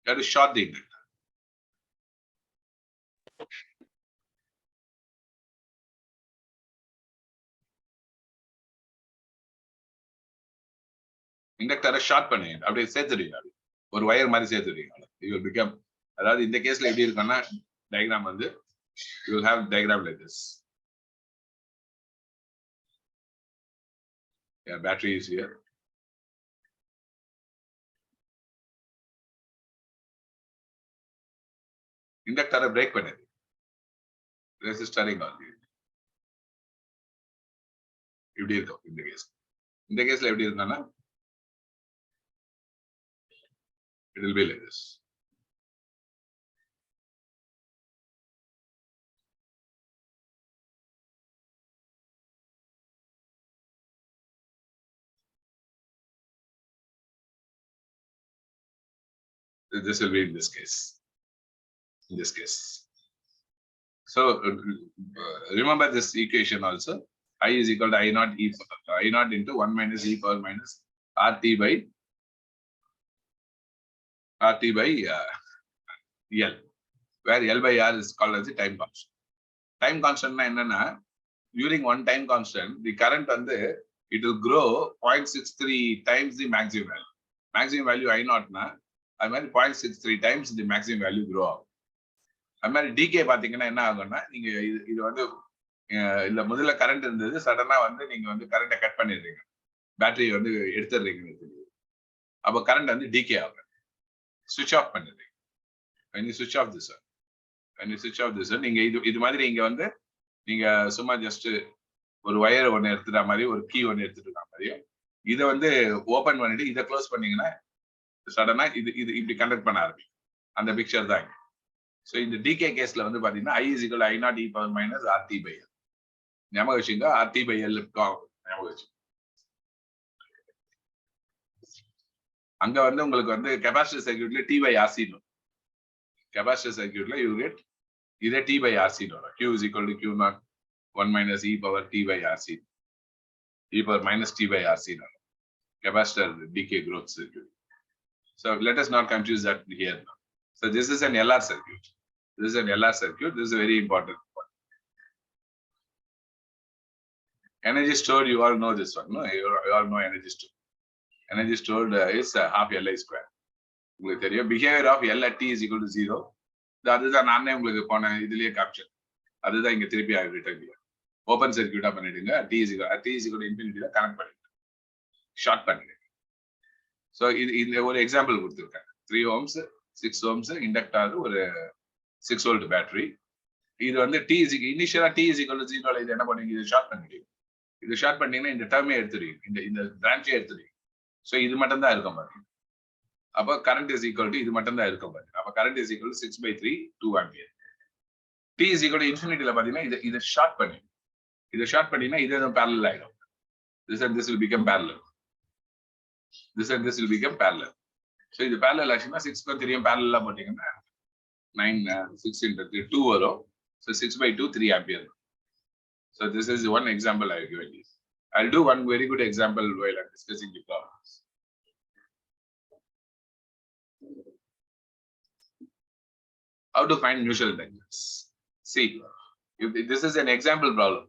You have to short the inductor. Inductor short panni. Abdi சேர்த்துறீங்க. ஒரு wire மாதிரி சேர்த்துறீங்க. You will become. அதாவது இந்த கேஸ்ல எப்படி இருக்குன்னா diagram வந்து you will have diagram like this. Yeah, battery is here. Inductor break பண்ணது. Resistoring ஆகுது. இப்படி இருக்கும் இந்த கேஸ். இந்த கேஸ்ல எப்படி இருந்தானா it will be like this. This will be in this case. In this case. So remember this equation also. I is equal to I naught into 1 minus e power minus RT by L, where L by R is called as the time constant. Time constant na during one time constant, the current it will grow 0.63 times the maximum value. Maximum value I naught na, அது மாதிரி 0.63 times the maximum value grow ஆகும். அது மாதிரி decay பாத்தீங்கன்னா என்ன ஆகும்னா, நீங்க இது வந்து இல்ல முதல்ல கரண்ட் இருந்தது, சடனா வந்து நீங்க வந்து கரண்ட்டை கட் பண்ணிடுறீங்க, பேட்டரி வந்து எடுத்துடுறீங்க, அப்ப கரண்ட் வந்து டிகே ஆகும். சுவிட்ச் ஆஃப் பண்ணிடுறீங்க. when you switch off this one, நீங்க இது மாதிரி இங்க வந்து நீங்க சும்மா ஜஸ்ட் ஒரு வயர் ஒன்னு எடுத்துற மாதிரி, ஒரு கீ ஒன்னு எடுத்துட்டு மாதிரியும், இதை வந்து ஓபன் பண்ணிட்டு இதை க்ளோஸ் பண்ணீங்கன்னா சடனா இது இப்படி கண்டக்ட் பண்ண ஆரம்பிக்கும். அந்த பிக்சர் தான். ஸோ இந்த டிகே கேஸ்ல வந்து பாத்தீங்கன்னா I is equal to I naught e power minus RT by L. ஞாபகம் வச்சுங்க, RT by L ஞாபகம் வச்சு. அங்க வந்து உங்களுக்கு வந்து கெபாசிட்டர் சர்க்யூட்ல T by RC கெபாசிட்டர் சர்க்யூட்ல யூ கெட் இதே T by RC Q is equal to Q naught 1 minus e power T by RC, e power minus T by RC capacitor decay growth circuit. So let us not confuse that here. So this is an LR circuit. This is an LR circuit. This is a very important one. Energy stored, you all know this one, no? You all know energy stored. Energy stored is half Li square. உங்களுக்கு தெரியும் behavior of L at T is equal to 0. அதுதான் நானே உங்களுக்கு போன இதுலயே capture. அதுதான் இங்க திருப்பி ரிட்டர்ன் ஓபன் சர்க்யூட்டா பண்ணிடுங்க. T is equal to infinity connect பண்ணிடுங்க, ஷார்ட் பண்ணிடுங்க. ஸோ இது ஒரு எக்ஸாம்பிள் கொடுத்துருக்கேன். 3 ohms 6 ohms இண்டக்டார், ஒரு 6 volt பேட்டரி. இது வந்து இனிஷியலா T is equal to 0 இது என்ன பண்ணுவீங்க, இது ஷார்ட் பண்ணிடுவீங்க. இது ஷார்ட் பண்ணீங்கன்னா இந்த டேர்மே எடுத்துடுவீங்க, இந்த பிரான்ச்சே எடுத்துடுவீங்க. ஸோ இது மட்டும் தான் இருக்கும் பாருங்க. அப்போ கரண்ட் இஸ் ஈக்குவல் டு இது மட்டும் தான் இருக்கும் பாருங்க. அப்போ current is equal to 6/3 2 ampere. T is equal to infinity பாத்தீங்கன்னா இதை ஷார்ட் பண்ணி, இதை ஷார்ட் பண்ணீங்கன்னா இது parallel ஆயிடும். This will become parallel. This will become parallel. So இது parallel ஆச்சுன்னா 6 தெரியும், parallel போட்டீங்கன்னா 9 6 into 3 2 வரும். So 6/2 3 ampere. So this is one example I have given you. I'll do one very good example while I'm discussing the problems. How to find mutual inductance? See, if this is an example problem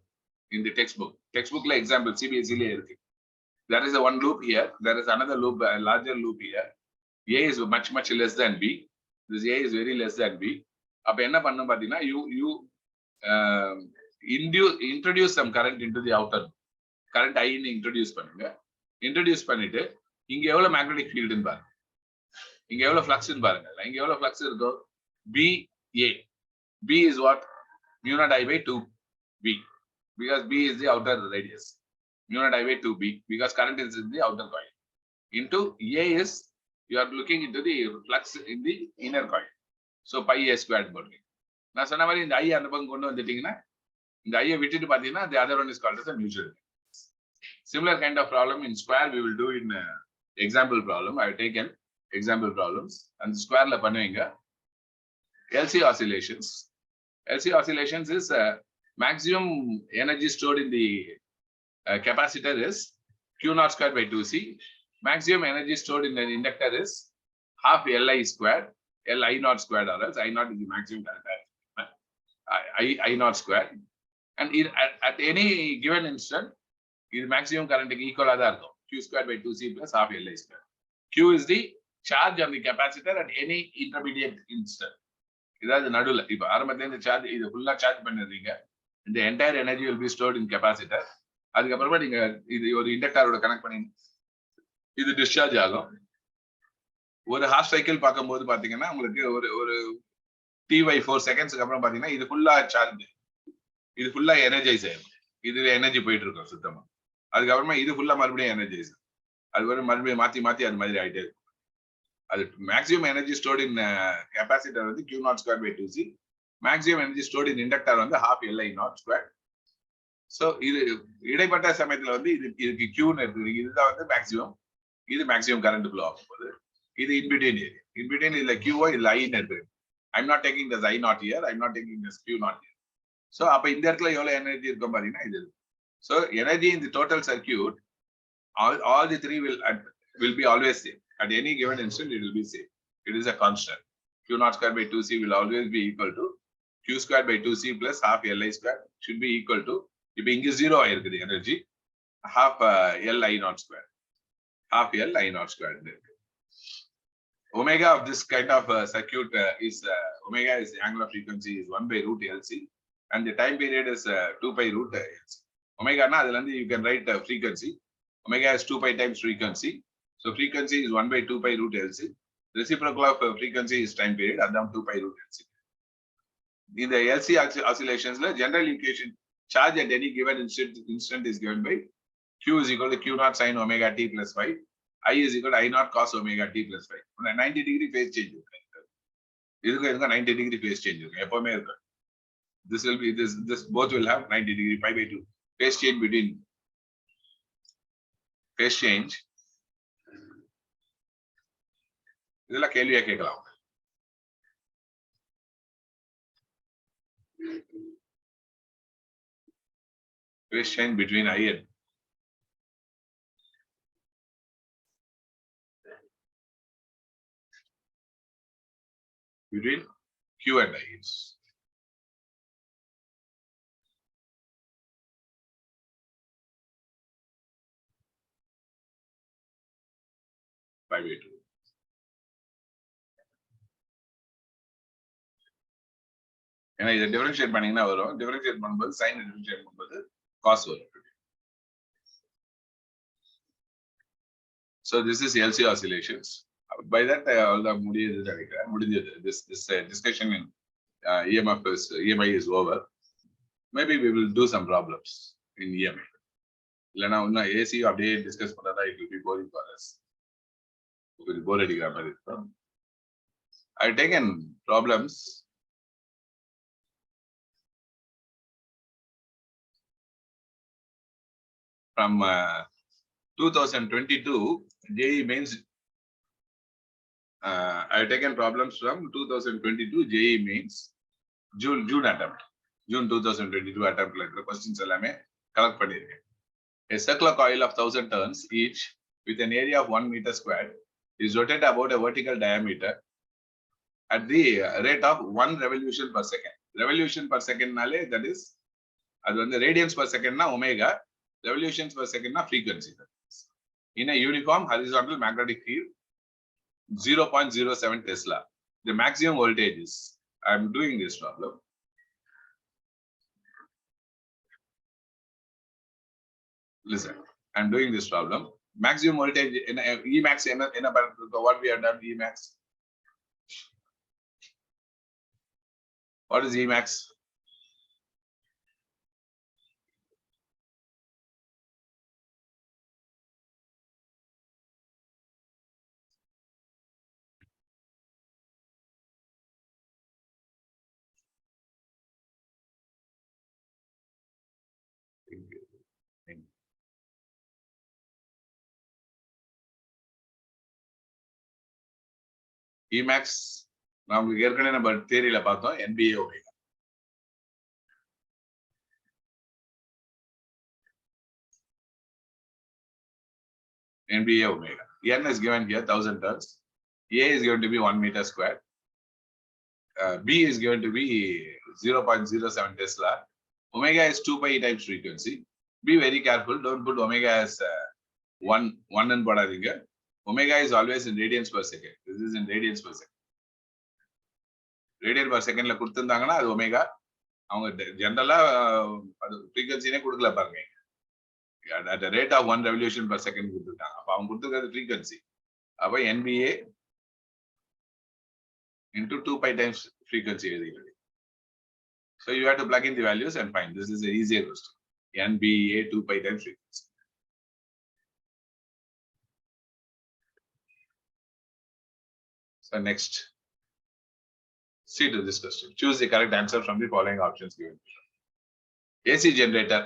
in the textbook. Textbook la example CBSE la irukku. There is a one loop here. There is another loop, a larger loop here. A is much less than B. This A is very less than B. அப்ப என்ன பண்ணணும் பாத்தீங்கன்னா, you introduce some current into the outer loop. Current I ன்னு introduce பண்ணுங்க. Introduce பண்ணிட்டு இங்க எவ்வளவு magnetic field ன்னு பாருங்க, இங்க எவ்வளவு flux ன்னு பாருங்க. இங்க எவ்வளவு flux இருக்கோ BA. B is what? Mu naught I by 2B, because B is the outer radius. Mu naught I by 2B, because current is in the outer coil. Into A is, you are looking into the flux in the inner coil. So pi A squared போடுங்க. நான் சொன்ன மாதிரி இந்த I அந்த பக்கம் கொண்டு வந்துட்டீங்கன்னா, இந்த I விட்டுட்டு பாத்தீங்கன்னா the other one is called as a mutual inductance. Similar kind of problem in square we will do in example problem. I have taken example problems and square la பண்ணுவீங்க. LC oscillations. LC oscillations is maximum energy stored in the capacitor is Q naught squared by 2C. Maximum energy stored in the inductor is half Li squared, Li naught squared, or else I naught is the maximum current, I naught squared. And at any given instant, the maximum current is equal to Q squared by 2C plus half Li squared. Q is the charge on the capacitor at any intermediate instant. இதாவது நடுவில் இப்ப ஆரம்பத்துல இந்த charge இது ஃபுல்லா charge பண்ணிடுறீங்க, இந்த entire energy will be stored in capacitor. அதுக்கப்புறமா நீங்க இது ஒரு இண்டக்டரோட கனெக்ட் பண்ணி இது டிஸ்சார்ஜ் ஆகும். ஒரு ஹாஃப் சைக்கிள் பார்க்கும்போது பாத்தீங்கன்னா உங்களுக்கு ஒரு T/4 செகண்ட்ஸ்க்கு அப்புறம் பாத்தீங்கன்னா இது ஃபுல்லா சார்ஜ், இது ஃபுல்லா எனர்ஜைஸ் ஆயிடும். இதுல எனர்ஜி போயிட்டு இருக்கும் சுத்தமா. அதுக்கப்புறமா இது ஃபுல்லா மறுபடியும் எனர்ஜைஸ், அது மறுபடியும் மாத்தி அது மாதிரி ஆயிட்டே இருக்கும். அது மேக்ஸிமம் எனர்ஜி ஸ்டோர்ட் இன் கெபாசிட்டர் வந்து Q naught squared by 2C. Maximum energy stored in inductor வந்து half Li naught squared. So இது இடைப்பட்ட சமயத்துல வந்து இதுக்கு Qன்னு இருக்குது, இதுதான் வந்து மேக்ஸிமம், இது மேக்ஸிமம் கரண்ட் ஃப்ளோ ஆகும் போது இது இன்பிட்வீன் ஏரியா. இன்பிட்வீன் இதுல Qஓ இதுல ஐன்னு இருக்கு. I'm not taking this I naught here, I'm not taking this Q naught here. So அப்ப இந்த இடத்துல எவ்வளவு எனர்ஜி இருக்கும் பாத்தீங்கன்னா இது. So energy in the total circuit all the three will be always same. At any given instant, it will be same. It is a constant. Q naught squared by 2C will always be equal to Q squared by 2C plus half Li squared should be equal to, இப்போ இங்க 0 ஆயிருக்குது energy, half L I naught square. Half L I naught square. Omega of this kind of circuit is omega is the angular frequency is 1 by root LC, and the time period is 2 pi root LC. Omega na you can write frequency. Omega is 2 pi times frequency. So frequency is 1 by 2 pi root LC. Reciprocal of frequency is time period, and 2 pi root LC. In the LC oscillations, the general equation charge at any given instant is given by Q is equal to Q naught sine omega t plus phi. I is equal to I naught cos omega t plus phi. 90-degree phase change. This is 90-degree phase change. This will be this both will have 90-degree pi by 2 phase change between phase change. This is like கேள்வியா கேட்கலாம். Phase change between I and between Q and I is pi by 2. ஏன்னா இதை differentiate பண்ணீங்கன்னா வரும். Differentiate பண்ணும்போது sign differentiate பண்ணும்போது cos வரும். So this is LC oscillations. By that முடிஞ்சது. This discussion in EMI is over. Maybe we will do some problems in EMI. இல்லைன்னா இன்னும் AC அப்படியே டிஸ்கஸ் பண்ணாதான் it will be boring for us. கொஞ்சம் போர் அடிக்கிற மாதிரி இருக்கும். I've taken problems from 2022 JEE mains. I've taken problems from 2022 JEE mains June attempt. June 2022 attempt like the questions எல்லாமே collect பண்ணிருக்கேன். A circular coil of 1000 turns each with an area of 1 meter squared is rotated about a vertical diameter at the rate of 1 revolution per second. Revolution per second nale, that is அது வந்து radians per second na omega, revolutions per second na frequency. In a uniform horizontal magnetic field 0.07 Tesla. The maximum voltage is, I am doing this problem. Listen, I am doing this problem. Maximum voltage in Emax in what we have done Emax. What is Emax? Emax நமக்கு ஏற்கனவே நம்ம தியரியில பார்த்தோம் NBA omega. NBA omega. N is given here 1000 turns. A is going to be 1 meter square. B is going to be 0.07 Tesla. Omega is 2 pi times frequency. Be very careful. Don't put omega as 1 and போடாதீங்க. Omega is always in radians per second. This is in radians per second. Radian per second la கொடுத்திருந்தாங்கன்னா அது omega. அவங்க ஜெனரலா அது frequency-னே கொடுக்கல பாருங்க. At the rate of 1 revolution per second கொடுத்திருக்காங்க. அப்ப அவங்க கொடுத்திருக்கிறது frequency. அப்ப NBA into 2 pi times frequency எழுதிங்க. So you have to plug in the values and find. This is an easier question. NBA 2 pi times frequency. So next, see to this question. Choose the correct answer from the following options given. AC generator.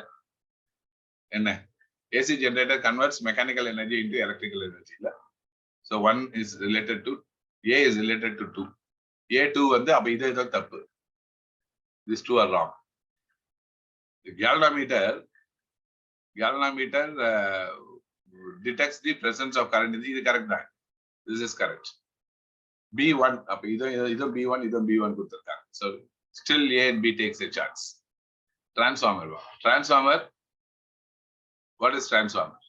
AC generator converts mechanical energy into electrical energy. So 1 is related to A is related to 2. A2 வந்து அப்ப இது தப்பு. These two are wrong. The galvanometer detects the presence of current. This is correct. This is correct. B1 அப்ப இது B1 இது B1 கொடுத்திருக்காங்க. So still A and B takes a chance. Transformer What is transformer?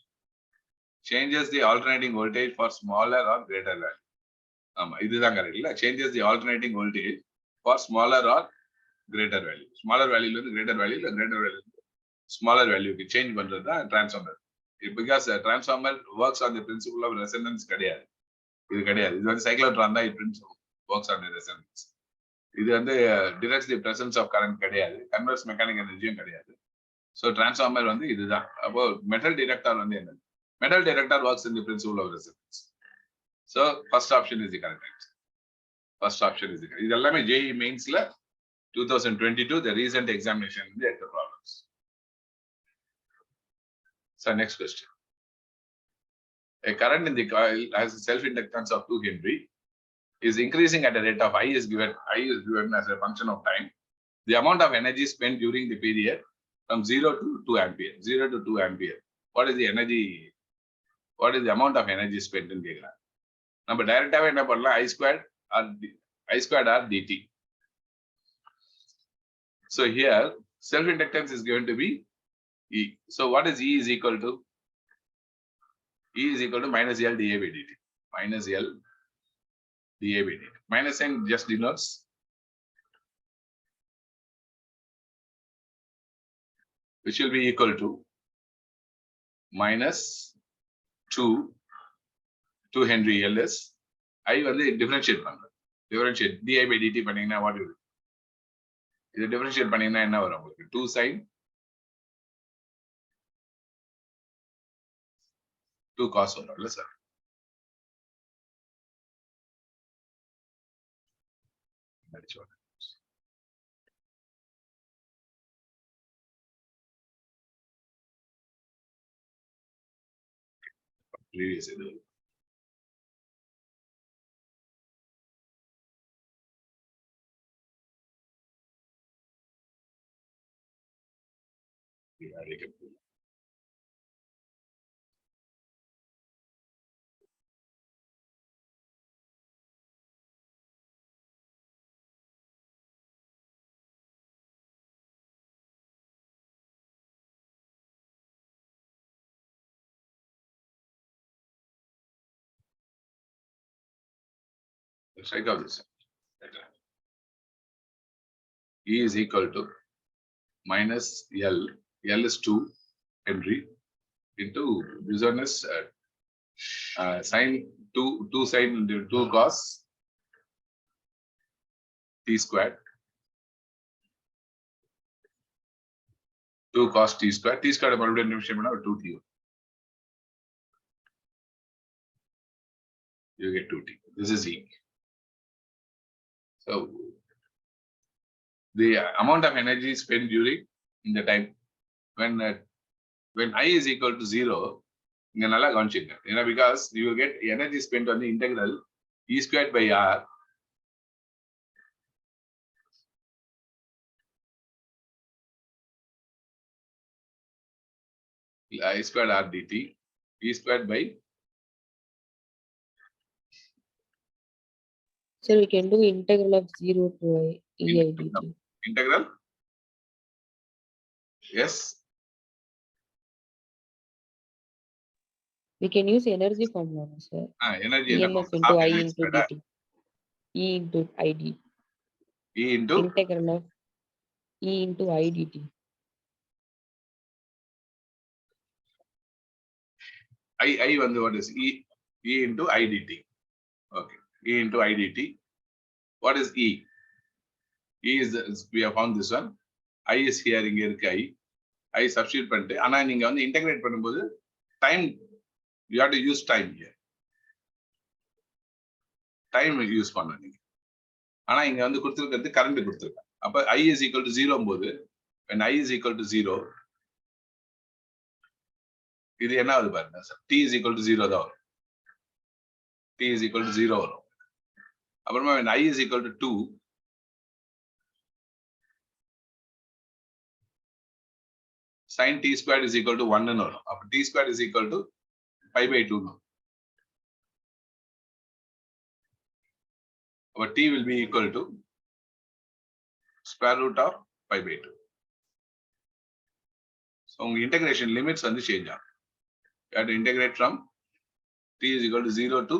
Changes the alternating voltage for smaller or greater value. இதுதான் correct இல்ல? Changes the alternating voltage for smaller or greater value. Smaller value ல greater value இல்ல greater value smaller value க்கு change பண்றது தான் transformer. Because transformer works on the principle of resonance கிடையாது. இது கிடையாது. இது வந்து cyclotron தான் principle works on the resonance. இது வந்து directs the presence of current கிடையாது. Converse mechanical energy கிடையாது. So transformer வந்து இதுதான். அப்போ metal detector வந்து என்ன? Metal detector works in the principle of resonance. So first option is the correct answer. First option is the correct. இது எல்லாமே JEE mains ல 2022 the recent examination in the problems. So next question. A current in the coil has a self-inductance of 2 Henry is increasing at a rate of I is given as a function of time. The amount of energy spent during the period from 0 to 2 ampere. 0 to 2 ampere. What is the energy? What is the amount of energy spent in கேக்குறாங்க. நம்ம டைரக்டாவே என்ன பண்ணலாம்? I squared R dt. So here self-inductance is going to be E. So what is E is equal to? E is equal to minus L dA by dt. Minus L dA by dt. Minus sign just denotes which will be equal to minus 2 Henry Ls. I வந்து differentiate பண்றேன். Differentiate dI by dt பண்ணீங்கன்னா what will? இது differentiate பண்ணீங்கன்னா என்ன வரும் உங்களுக்கு? 2 sin 2 cos வரும் இல்ல சார்? Previous இது. Let's write out this. E is equal to minus L. L is 2 Henry into this one is sin 2 sin into 2 cos t squared. 2 cos t squared. T squared மறுபடியும் நிமிஷம் பண்ணா 2t. You get 2t. This is E. So the amount of energy spent during in the time when I is equal to 0, இங்க நல்லா கவனிச்சுங்க. ஏன்னா because you will get energy spent on the integral E squared by R I squared R dt E squared by. So we can do integral of 0 to EI dt. Integral? Yes. We can use energy formula, sir. Energy EMF into I into dt. E into I dt. E into integral of E into I dt. I வந்து what is E into I dt. Okay. E into I dt. What is E? E is we have found this one. I is here இங்க இருக்கு I substitute பண்ணிட்டு ஆனா நீங்க வந்து integrate பண்ணும்போது time you have to use time here. Time use பண்ணணும் நீங்க. ஆனா இங்க வந்து கொடுத்திருக்கிறது கரண்ட் கொடுத்திருக்காங்க. அப்ப I is equal to 0 போது when I is equal to 0 இது என்ன ஆகுது பாருங்க sir. T is equal to 0 தான் வரும். T is equal to 0 வரும். அப்புறமா when I is equal to 2 sin t squared is equal to 1 ன்னு வரும். அப்ப t squared is equal to pi by 2 ன்னு. அப்ப t will be equal to square root of pi by 2. So integration limits வந்து change ஆகும். You have to integrate from t is equal to 0 to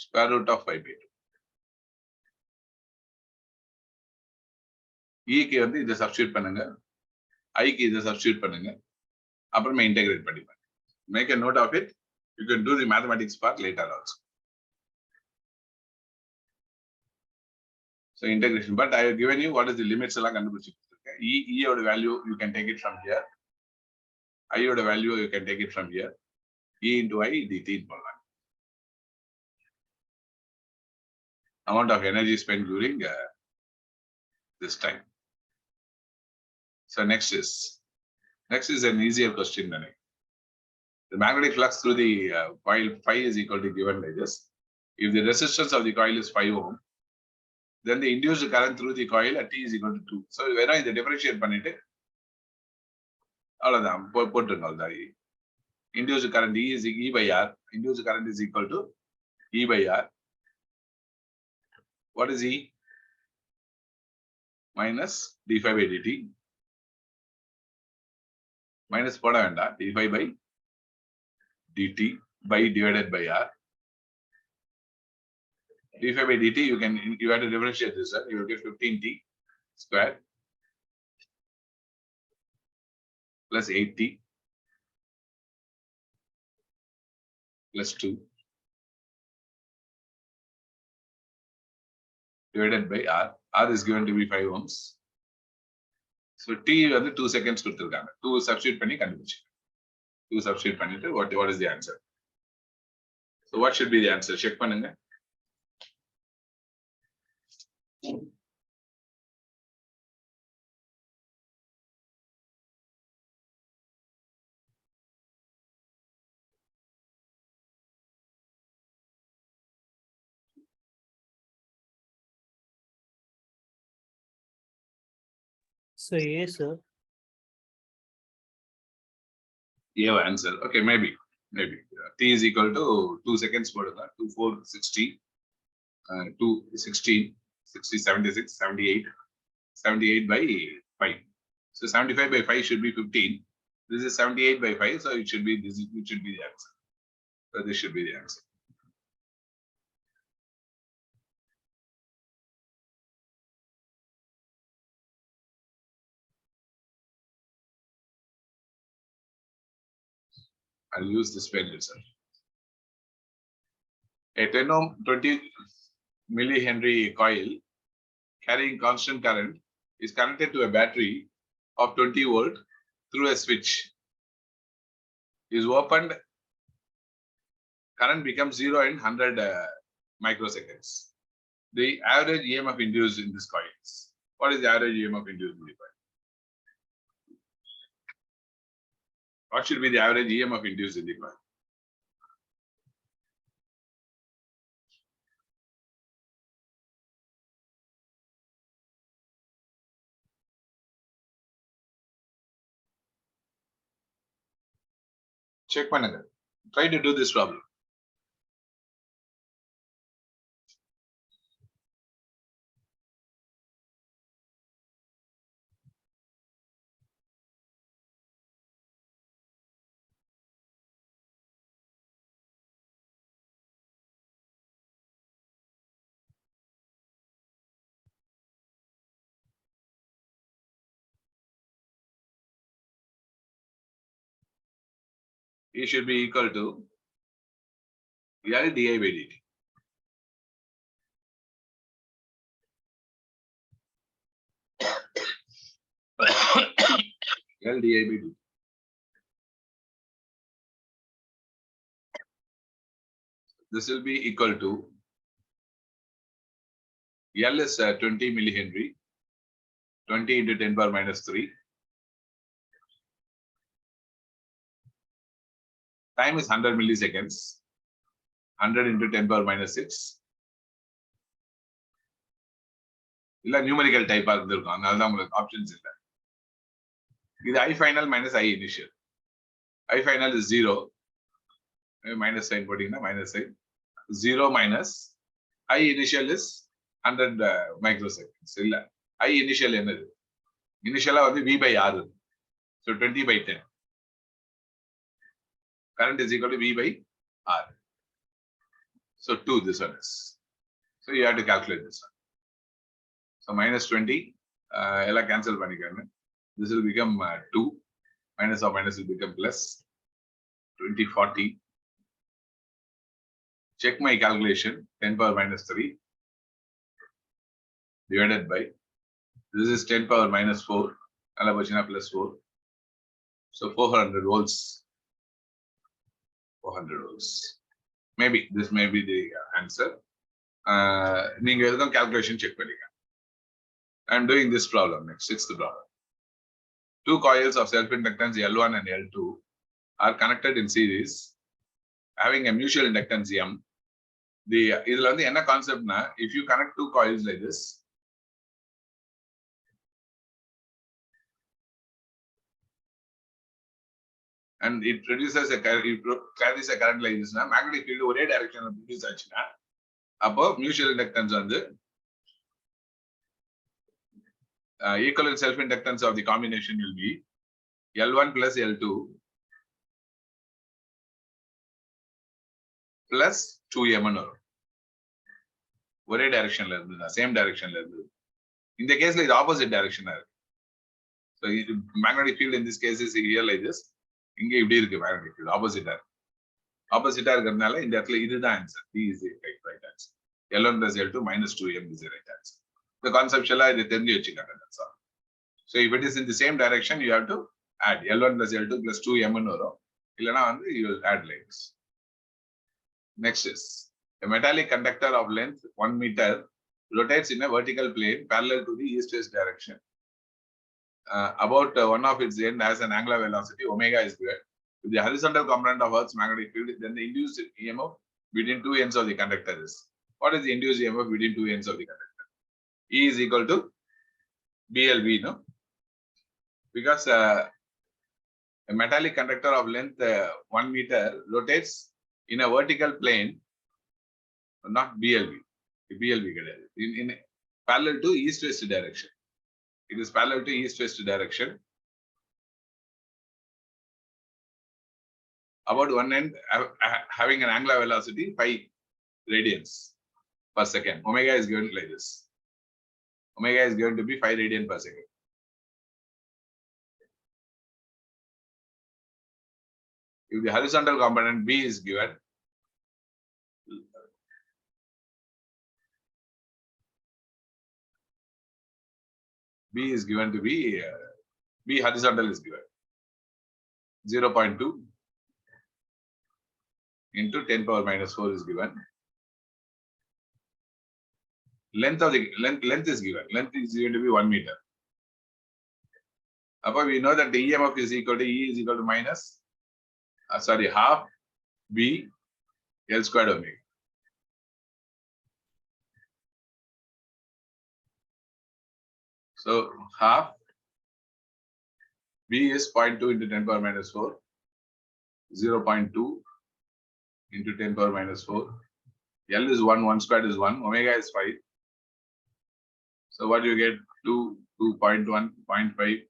square root of 5 by 2. E க்கு வந்து இதை substitute பண்ணுங்க, I க்கு இதை substitute பண்ணுங்க, அப்புறமா இன்டெகிரேட் பண்ணிப்பாங்க. Make a note of it. You can do the mathematics part later also. So integration, but I have given you what is the limits எல்லாம் கண்டுபிடிச்சு கொடுத்திருக்கேன். E ஓட value you can take it from here. I ஓட value you can take it from here. E into I dt போடலாம். Amount of energy spent during this time. So next is an easier question than it. The magnetic flux through the coil phi is equal to given like this. If the resistance of the coil is 5 ohm, then the induced current through the coil at t is equal to 2. So when I differentiate பண்ணிட்டு அவ்வளவுதான் போட்டுருங்க. அவ்வளவுதான். Induced current E by R. Induced current is equal to E by R. What is E? Minus d5 by dt. Minus போட வேண்டாம். d5 by dt by divided by R. d5 by dt, you have to differentiate this. You will get 15t square plus 8t plus 2 divided by R. R is given to be 5 ohms. So t வந்து 2 seconds கொடுத்திருக்காங்க. 2 substitute பண்ணி கண்டுபிடிச்சு. 2 substitute பண்ணிட்டு what is the answer? So what should be the answer? Check பண்ணுங்க. So yes, sir. You have answer. Okay, maybe. T is equal to 2 seconds போடுங்க. 2 4 60 2 16 60 76 78 78 by 5. So 75 by 5 should be 15. This is 78 by 5, so it should be the answer. So this should be the answer. I'll use this pen itself. A 10 ohm 20 millihenry coil carrying constant current is connected to a battery of 20 volt through a switch. Is opened, current becomes 0 in 100 microseconds. The average EMF induced in this coil is. What is the average EMF induced in the coil? What should be the average EMF induced in the coil? Check பண்ணுங்க. Try to do this problem. E should be equal to L di by dt. L di by dt. This will be equal to L is 20 millihenry, 20 into 10 power minus 3. Time is 100 milliseconds. 100 into 10 power minus 6. இல்ல numerical டைப்பா இருந்திருக்கும், அதனாலதான் உங்களுக்கு options இல்லை. இது I final minus I initial. I final is 0. Minus sign போட்டீங்கன்னா minus sign. 0 minus I initial is 100 microseconds. இல்ல I initial என்னது? Initially V by R. So 20 by 10. Current is equal to V by R. So 2 this one is. So you have to calculate this one. So minus 20. Cancel panikanga. This will become 2. Minus or minus will become plus. 20, 40. Check my calculation. 10 power minus 3. Divided by. This is 10 power minus 4. Plus 4. So 400 volts. 400 volts. Maybe this may be the answer. Calculation check. I'm doing this problem next. Sixth problem. Two coils of self-inductance L1 and L2 are connected in series, having a mutual inductance M. Idhula vandu enna concept na, if you connect two coils like this, and it produces a current, it carries a current like this na, magnetic field ஒரே direction produce ஆச்சுனா, அப்போ mutual inductance வந்து equivalent self-inductance of the combination will be L1 plus L2 plus 2M வரும். ஒரே டைரக்ஷன்ல இருந்து, same டைரக்ஷன்ல இருந்து. இந்த கேஸ்ல இது ஆப்போசிட் டைரக்ஷனா இருக்கு. So magnetic field in this case is here like this. இங்க இப்படி இருக்கு magnetic field ஆப்போசிட்டா இருக்கு. ஆப்போசிட்டா இருக்கிறதுனால இந்த இடத்துல இதுதான் answer. D is the right answer. L1 plus L2 minus 2M is the right answer. The conceptual இது தெரிஞ்சு வச்சுக்கோங்க. That's all. So if it is in the same direction, you have to add L1 plus L2 plus 2M வரும். இல்லனா வந்து you will add like this. Next is a metallic conductor of length 1 meter rotates in a vertical plane parallel to the east-west direction. About one of its end has an angular velocity omega is given. With the horizontal component of Earth's magnetic field, then the induced EMF between two ends of the conductor is. What is the induced EMF between two ends of the conductor? E is equal to BLV, no? Because a metallic conductor of length 1 meter rotates in a vertical plane, not BLV. BLV in parallel to east-west direction. It is parallel to east-west direction. About one end having an angular velocity 5 radians per second. Omega is given like this. Omega is given to be 5 radian per second. If the horizontal component B is given, B is given to be B horizontal is given 0.2 into 10 power minus 4 is given. Length of the length is given. Length is going to be 1 meter. Above we know that the EMF is equal to E is equal to minus half B L squared omega. So half B is 0.2 into 10 power minus 4, 0.2 into 10 power minus 4. L is 1, 1 squared is 1, omega is 5. So what do you get? 2, 2.1, 0.5.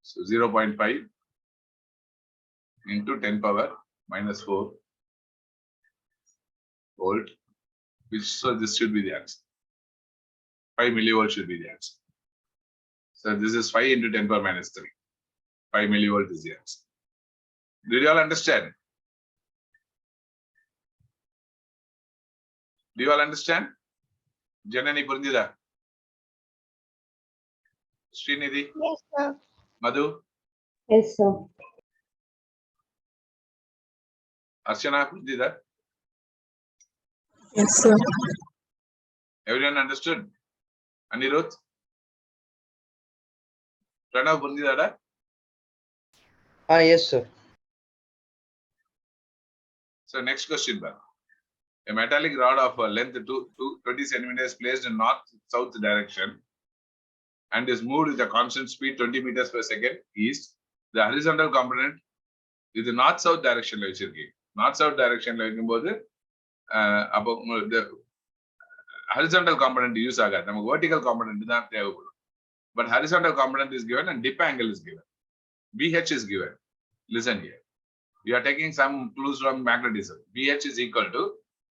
So 0.5 into 10 power minus 4 volt, which so this should be the answer. 5 millivolt should be the answer. So this is 5 into 10 power minus 3. 5 millivolt is the answer. Did you all understand? Do you all understand? Janani Purndida? Srinidhi? Yes, sir. Madhu? Yes, sir. Archana Purndida? Yes, sir. Everyone understood? Anirudh? Pranav Purndida? Yes, sir. So next question, Bal. A metallic rod of length 20 centimeters placed in north-south direction and is moved with a constant speed 20 meters per second east. The horizontal component is the north-south direction. North-south direction the horizontal component use ஆகாது. நமக்கு vertical component தான் தேவைப்படும். but horizontal component is given and dip angle is given. BH is given. Listen here. We are taking some clues from magnetism. BH is equal to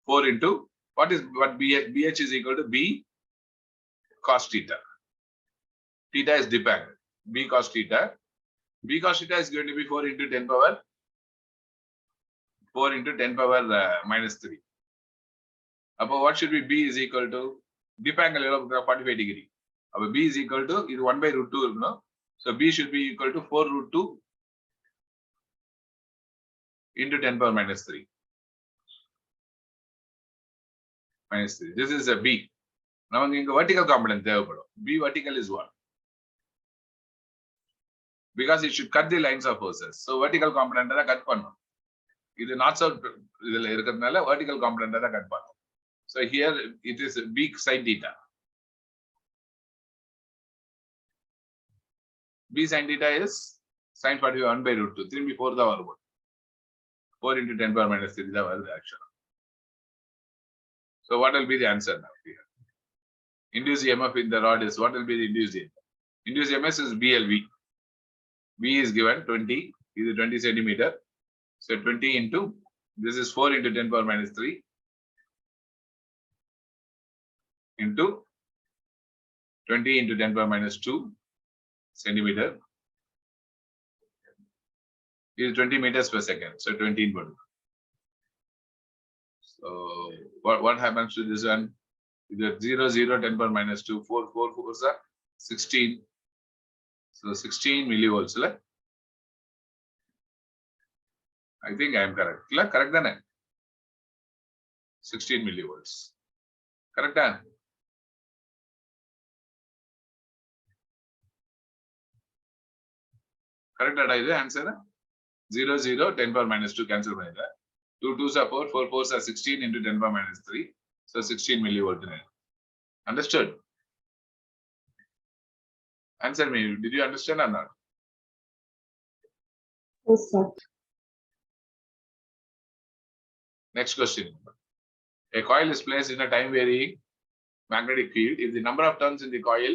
4 into what BH? BH is equal to B cos theta. Theta is dip angle. B cos theta. B cos theta is going to be 4 into 10 power minus 3. About what should be B is equal to dip angle 45 degree. About B is equal to 1 by root 2. No? So B should be equal to 4 root 2 into 10 power minus 3. Minus 3. This is a B. Now vertical component there. B vertical is what? Because it should cut the lines of forces. So vertical component cut pannu. This is not so vertical component cut pannu. So here it is B sin theta. B sin theta is sin 41 by root 2. 3 before the verb. 4 into 10 power minus 3 is the action. So what will be the answer now here? Induced EMF in the rod is what will be the induced EMF? Induced EMF is BLV. B is given 20, is 20 centimeter. So 20 into, this is 4 into 10 power minus 3 into 20 into 10 power minus 2 centimeter is 20 meters per second. So 20 input. So what happens to this one? Either 0, 0, 10 power minus 2, 4, 4, 4, 16. So 16 millivolts. I think I am correct. Correct then. 16 millivolts. Correct then. Correct that answer. 0, 0, 10 power minus 2 cancel. 2 2s are 4, 4 4s are 16 into 10 power minus 3. So 16 millivolt. Understood? Answer me. Did you understand or not? Yes, sir. Next question. A coil is placed in a time varying magnetic field. If the number of turns in the coil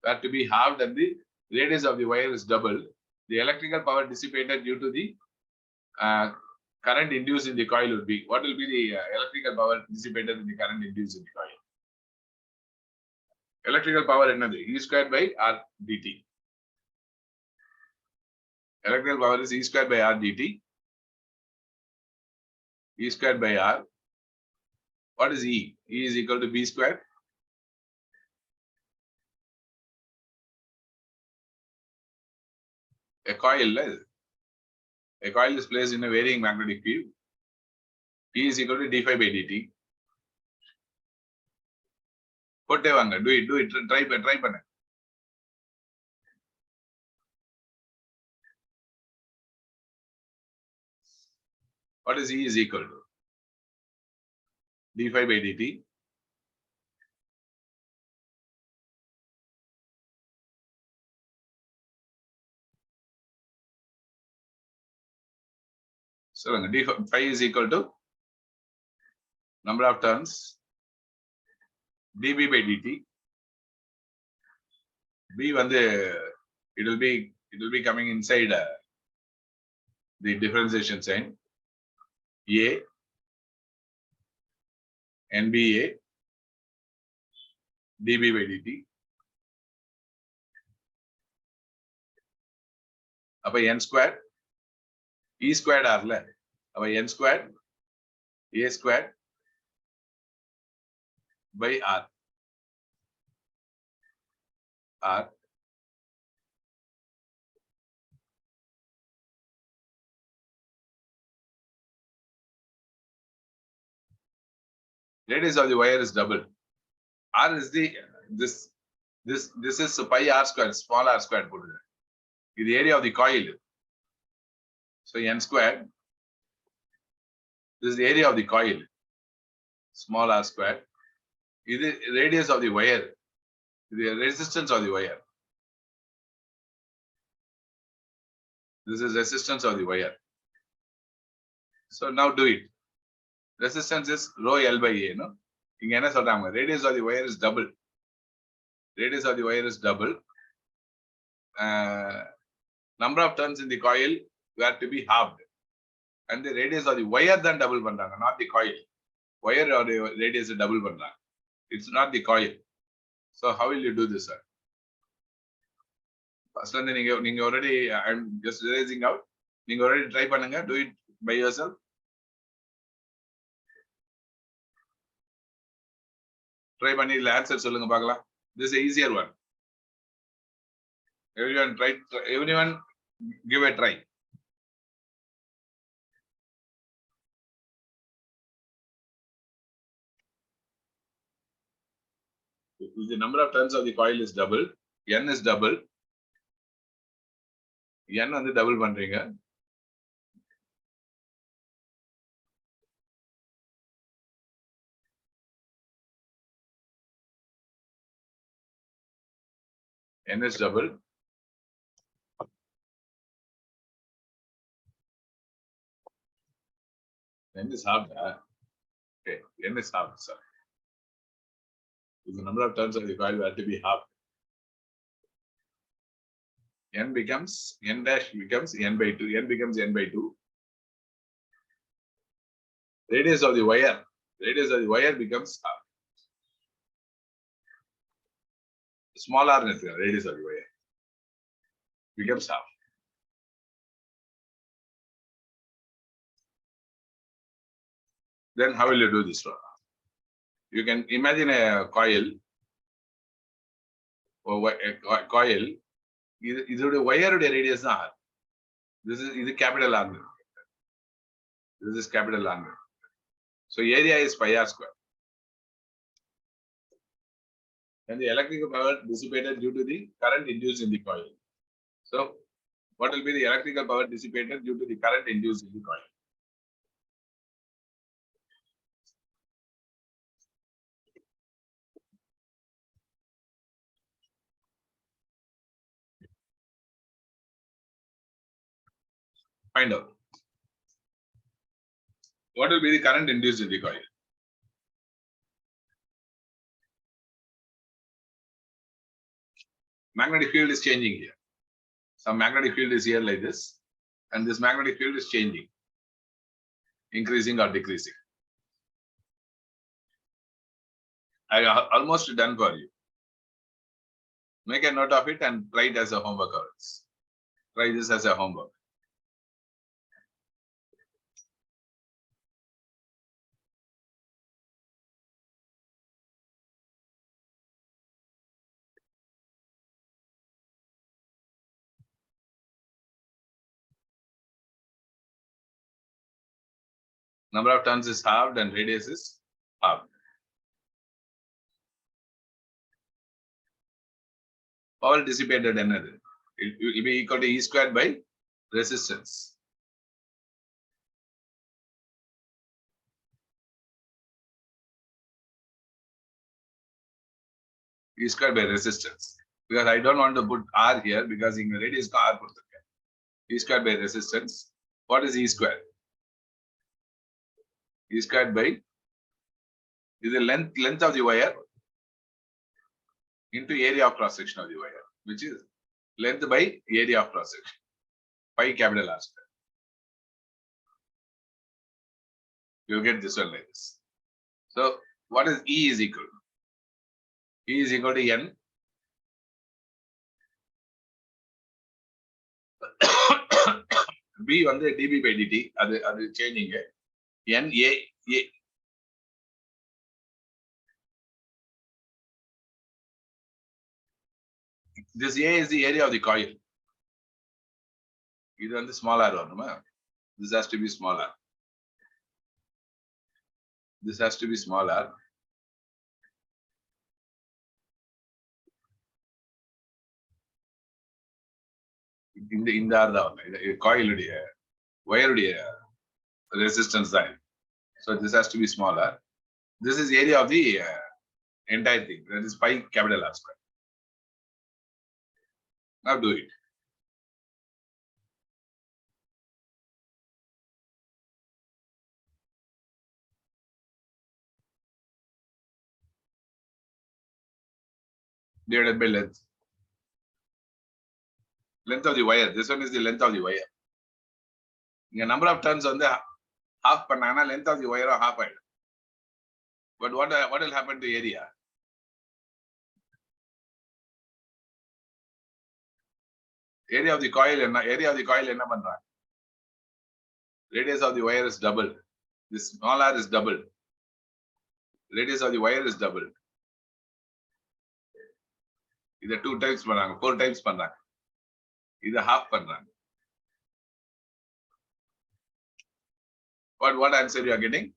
were to be halved and the radius of the wire is doubled, the electrical power dissipated due to the current induced in the coil would be. What will be the electrical power dissipated in the current induced in the coil? Electrical power another E squared by R dt. Electrical power is E squared by R dt. E squared by R. What is E? E is equal to B squared. A coil is placed in a varying magnetic field. E is equal to d phi by dt. Do it, try panna. What is E is equal to? D phi by dt. So d phi is equal to number of turns dB by dt. B it will be coming inside the differentiation sign. A NBA dB by dt. Appa n squared E squared R appa n squared A squared by R radius of the wire is double. R is this is pi R squared, small r squared. Is the area of the coil. So n squared. This is the area of the coil, small r squared. Is the radius of the wire, the resistance of the wire. This is resistance of the wire. So now do it. Resistance is rho L by A, no? Radius of the wire is double. Radius of the wire is double. number of turns in the coil were to be halved. And the radius of the wire than double பண்றாங்க, not the coil. Wire or the radius double பண்றாங்க. It's not the coil. So how will you do this, sir? First வந்து நீங்க already, I'm just raising out. நீங்க already try பண்ணுங்க, do it by yourself. Try பண்ணி இல்ல answer சொல்லுங்க பார்க்கலாம். This is an easier one. Everyone try, everyone give a try. If the number of turns of the coil is double, n is double, n வந்து double பண்றீங்க. N is double. N is half. Okay, n is half, sir. If the number of turns of the coil were to be half, n dash becomes n by 2. N becomes n by 2. Radius of the wire becomes half. Small r is the radius of the wire becomes half. Then how will you do this one? You can imagine a coil. Or a coil. This is wire radius. This is capital R. This is capital R. So area is pi r square. And the electrical power dissipated due to the current induced in the coil. So what will be the electrical power dissipated due to the current induced in the coil? Find out. What will be the current induced in the coil? Magnetic field is changing here. Some magnetic field is here like this, and this magnetic field is changing, increasing or decreasing. I almost done for you. Make a note of it and try it as a homework. Try this as a homework. Number of turns is halved and radius is halved. Power dissipated another. It will be equal to E squared by resistance. E squared by resistance. Because I don't want to put R here because in the radius R put E squared by resistance. What is E squared? E squared by is the length of the wire into area of cross section of the wire, which is length by area of cross section. Pi capital R square. You'll get this one like this. So what is E is equal? E is equal to N. B on the dB by dt. That's changing it. N A. This A is the area of the coil. Either on the smaller one. This has to be smaller. This has to be smaller. In the coil wire resistance line. So this has to be smaller. This is area of the entire thing. That is pi capital R square. Now do it. Divided by length. length of the wire. This one is the length of the wire. The number of turns on the half banana length of the wire or half wire. But what will happen to area? Area of the coil enna pandra? Radius of the wire is double. This small r is double. Radius of the wire is double. Either 2 times பண்றாங்க 4 times பண்றாங்க. Either half பண்றாங்க. What answer you are getting?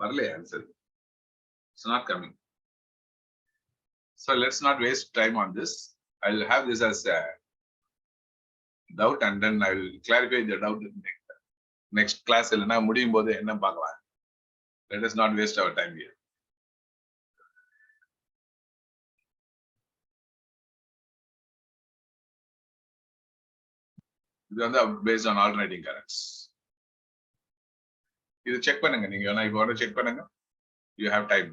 Parle answer. It's not coming. So let's not waste time on this. I'll have this as a doubt and then I will clarify the doubt in next class. இல்லனா முடியும் போது என்ன பார்க்கலாம். Let us not waste our time here. இது வந்து based on alternating currents. இது check பண்ணுங்க நீங்க வேணா இப்போ செக் பண்ணுங்க. You have time.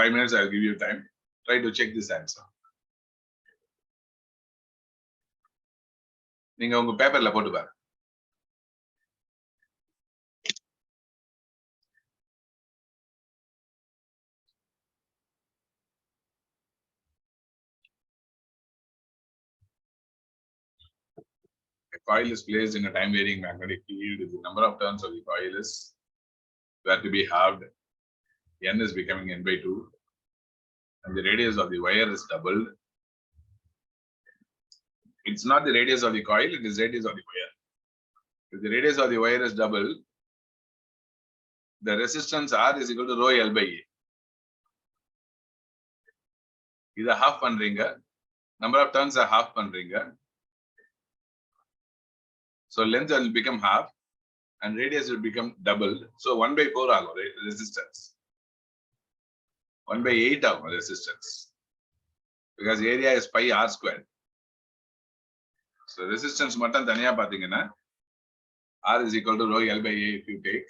5 minutes I'll give you time. Try to check this answer. நீங்க உங்க பேப்பர்ல போட்டு பாருங்க. A coil is placed in a time varying magnetic field. The number of turns of the coil is were to be halved. N is becoming n by 2. And the radius of the wire is doubled. It's not the radius of the coil, it is radius of the wire. If the radius of the wire is doubled, the resistance R is equal to rho L by A. This is half பண்றீங்க. Number of turns are half பண்றீங்க. So length will become half and radius will become doubled. So 1 by 4 ஆகும் resistance. 1 by 8 ஆகும் resistance. Because area is pi R squared. So resistance மட்டும் தனியா பாத்தீங்கன்னா R is equal to rho L by A if you take.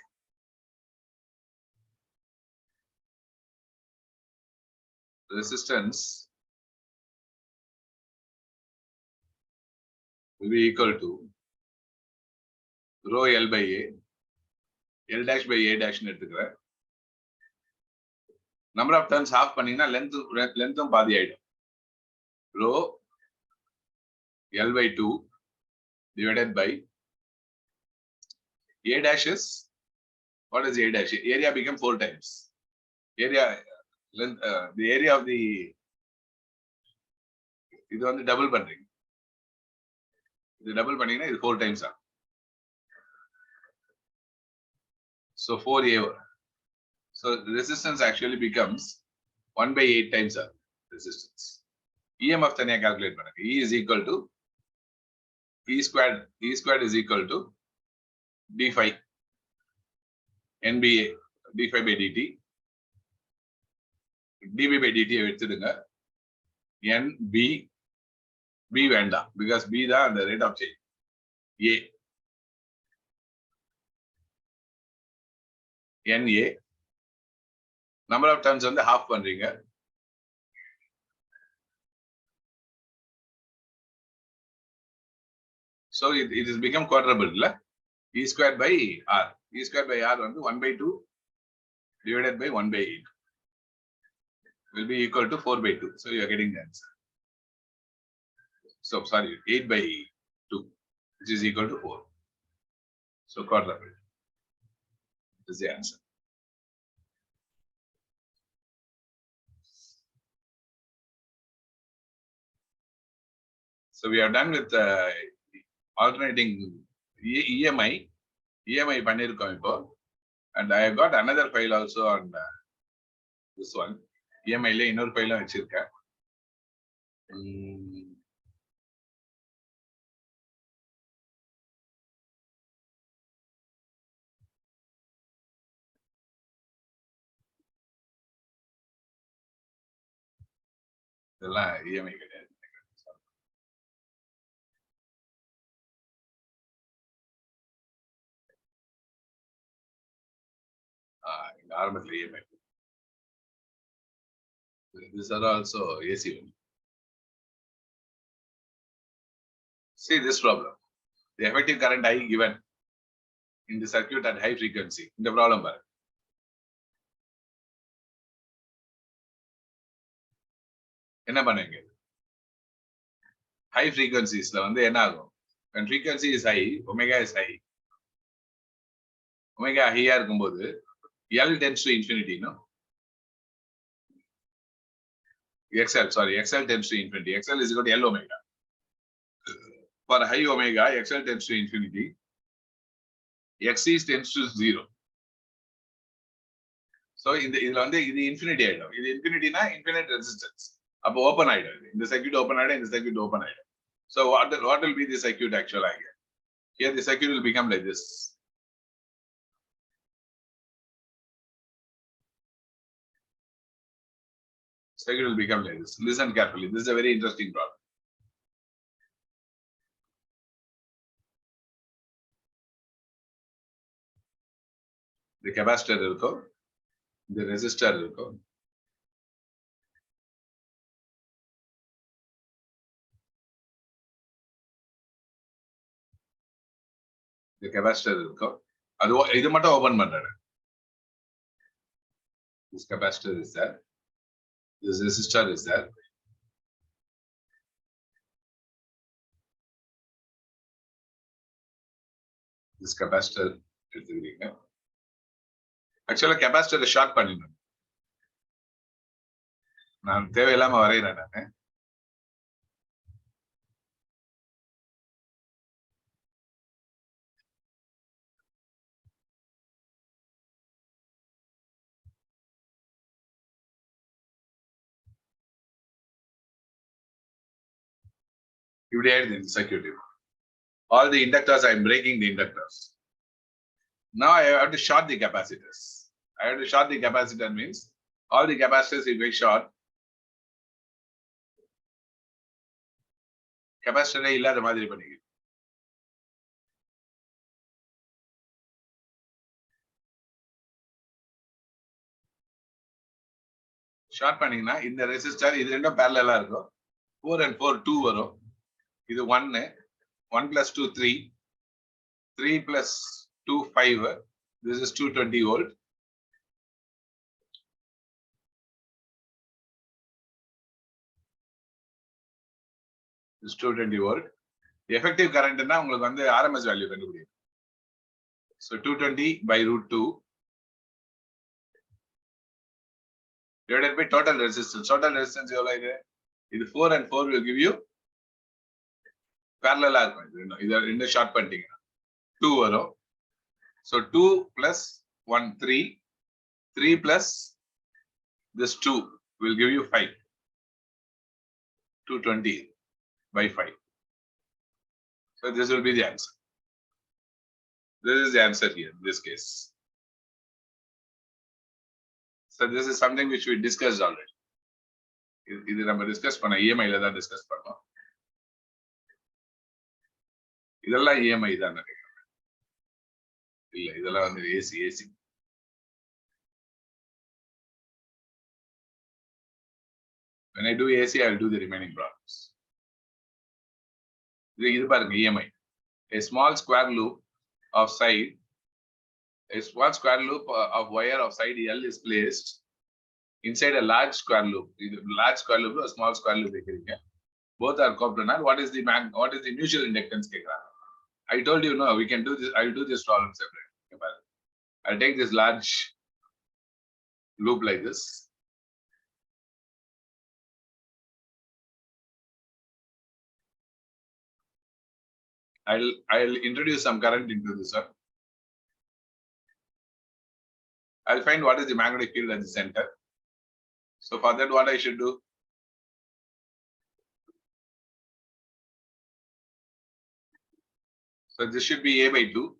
Resistance will be equal to rho L by A. L dash by A dash எடுத்துக்கிறேன். Number of turns half பண்ணீங்கன்னா length பாதி ஆயிடும். Rho L by 2 divided by A dash is, what is A dash? Area become 4 times. Area, length, the area of the, இது வந்து double பண்றீங்க. இது double பண்ணீங்கன்னா இது 4 times ஆகும். So 4A. So the resistance actually becomes 1 by 8 times of resistance. EMF தனியா calculate பண்ணுங்க. E is equal to E squared is equal to d phi NBA d phi by dt. dB by dt எடுத்துடுங்க. B வேண்டாம் because B தான் the rate of change. A NA number of turns வந்து half பண்றீங்க. So it is become quadruple இல்ல. E squared by R. E squared by R வந்து 1 by 2 divided by 1 by 8 will be equal to 4 by 2. So you are getting the answer. So sorry, 8 by 2, which is equal to 4. So quadruple is the answer. So we are done with alternating EMI பண்ணிருக்கோம் இப்போ. And I have got another file also on this one. EMI ல இன்னொரு ஃபைலும் வச்சிருக்கேன். இதெல்லாம் EMI கிடையாது. ஆரம்பத்தில் EMI. These are also AC only. See this problem. The effective current I given in the circuit at high frequency. The problem பாரு. என்ன பண்ணுவீங்க? High frequencies-ல வந்து என்ன ஆகும்? When frequency is high, omega is high. Omega high இருக்கும்போது L tends to infinity, no? XL tends to infinity. XL is equal to L omega. For high omega, XL tends to infinity. XC tends to 0. So இதுல வந்து இது infinity ஆயிடும். இது infinity-னா infinite resistance. அப்போ open ஆயிடும். இந்த circuit open ஆயிடும், இந்த circuit open ஆயிடும். So what will be the circuit actual again? Here the circuit will become like this. Circuit will become like this. Listen carefully. This is a very interesting problem. The capacitor இருக்கும், the resistor இருக்கும். The capacitor இருக்கும். அது இது மட்டும் open பண்றாரு. This capacitor is there. This resistor is there. This capacitor எடுத்துக்கிறீங்க. Actually capacitor short பண்ணிடணும். நான் தேவையில்லாம வரைகிறேன் நானு. இப்படி ஆயிடுது இந்த circuit. All the inductors, I am breaking the inductors. Now I have to short the capacitors. I have to short the capacitor means all the capacitors will be short. Capacitor இல்லாத மாதிரி பண்ணிக்க. ஷார்ட் பண்ணீங்கன்னா இந்த resistor இது ரெண்டும் parallel-ஆ இருக்கும். 4 and 4 2 வரும். இது 1 1 plus 2 3 3 plus 2 5. This is 220 volt. This is 220 volt. The effective current னா உங்களுக்கு வந்து RMS value கண்டுபிடிக்கும். So 220 by root 2 divided by total resistance. Total resistance எவ்வளவு இது? இது 4 and 4 will give you parallel-ஆ இருக்கும். இது ரெண்டு ஷார்ட் பண்ணிட்டீங்கன்னா 2 வரும். So 2 plus 1 3 3 plus this 2 will give you 5. 220 by 5. So this will be the answer. This is the answer here in this case. So this is something which we discussed already. இது நம்ம discuss பண்ண EMI-ல தான் discuss பண்ணோம். இதெல்லாம் EMI தான் நினைக்கிறேன். இல்ல இதெல்லாம் வந்து AC. When I do AC, I will do the remaining problems. இது பாருங்க EMI. A small square loop of side, a small square loop of wire of side L is placed inside a large square loop. இது large square loop, a small square loop வைக்கிறீங்க. Both are coplanar. What is the mutual inductance கேக்குறாங்க. I told you no, we can do this. I will do this problem separately. I'll take this large loop like this. I'll introduce some current into this one. I'll find what is the magnetic field at the center. So for that, what I should do? So this should be A by 2.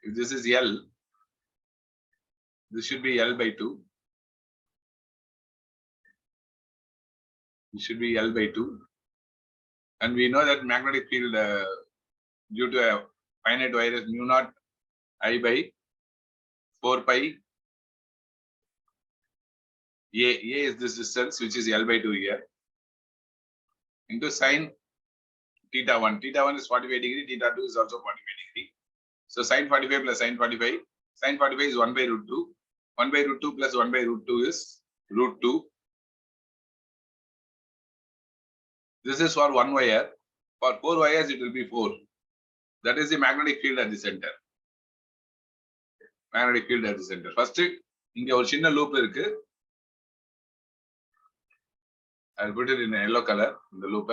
If this is L, this should be L by 2. This should be L by 2. And we know that magnetic field due to a finite wire is mu naught I by 4 pi A is this distance, which is L by 2 here, into sine theta 1. Theta 1 is 45 degree, theta 2 is also 45 degree. So sine 45 plus sine 45. Sine 45 is 1 by root 2. 1 by root 2 plus 1 by root 2 is root 2. This is for one wire. For 4 wires, it will be 4. That is the magnetic field at the center. Magnetic field at the center. First, இங்க ஒரு சின்ன loop இருக்கு. I'll put it in a yellow color, இந்த loop.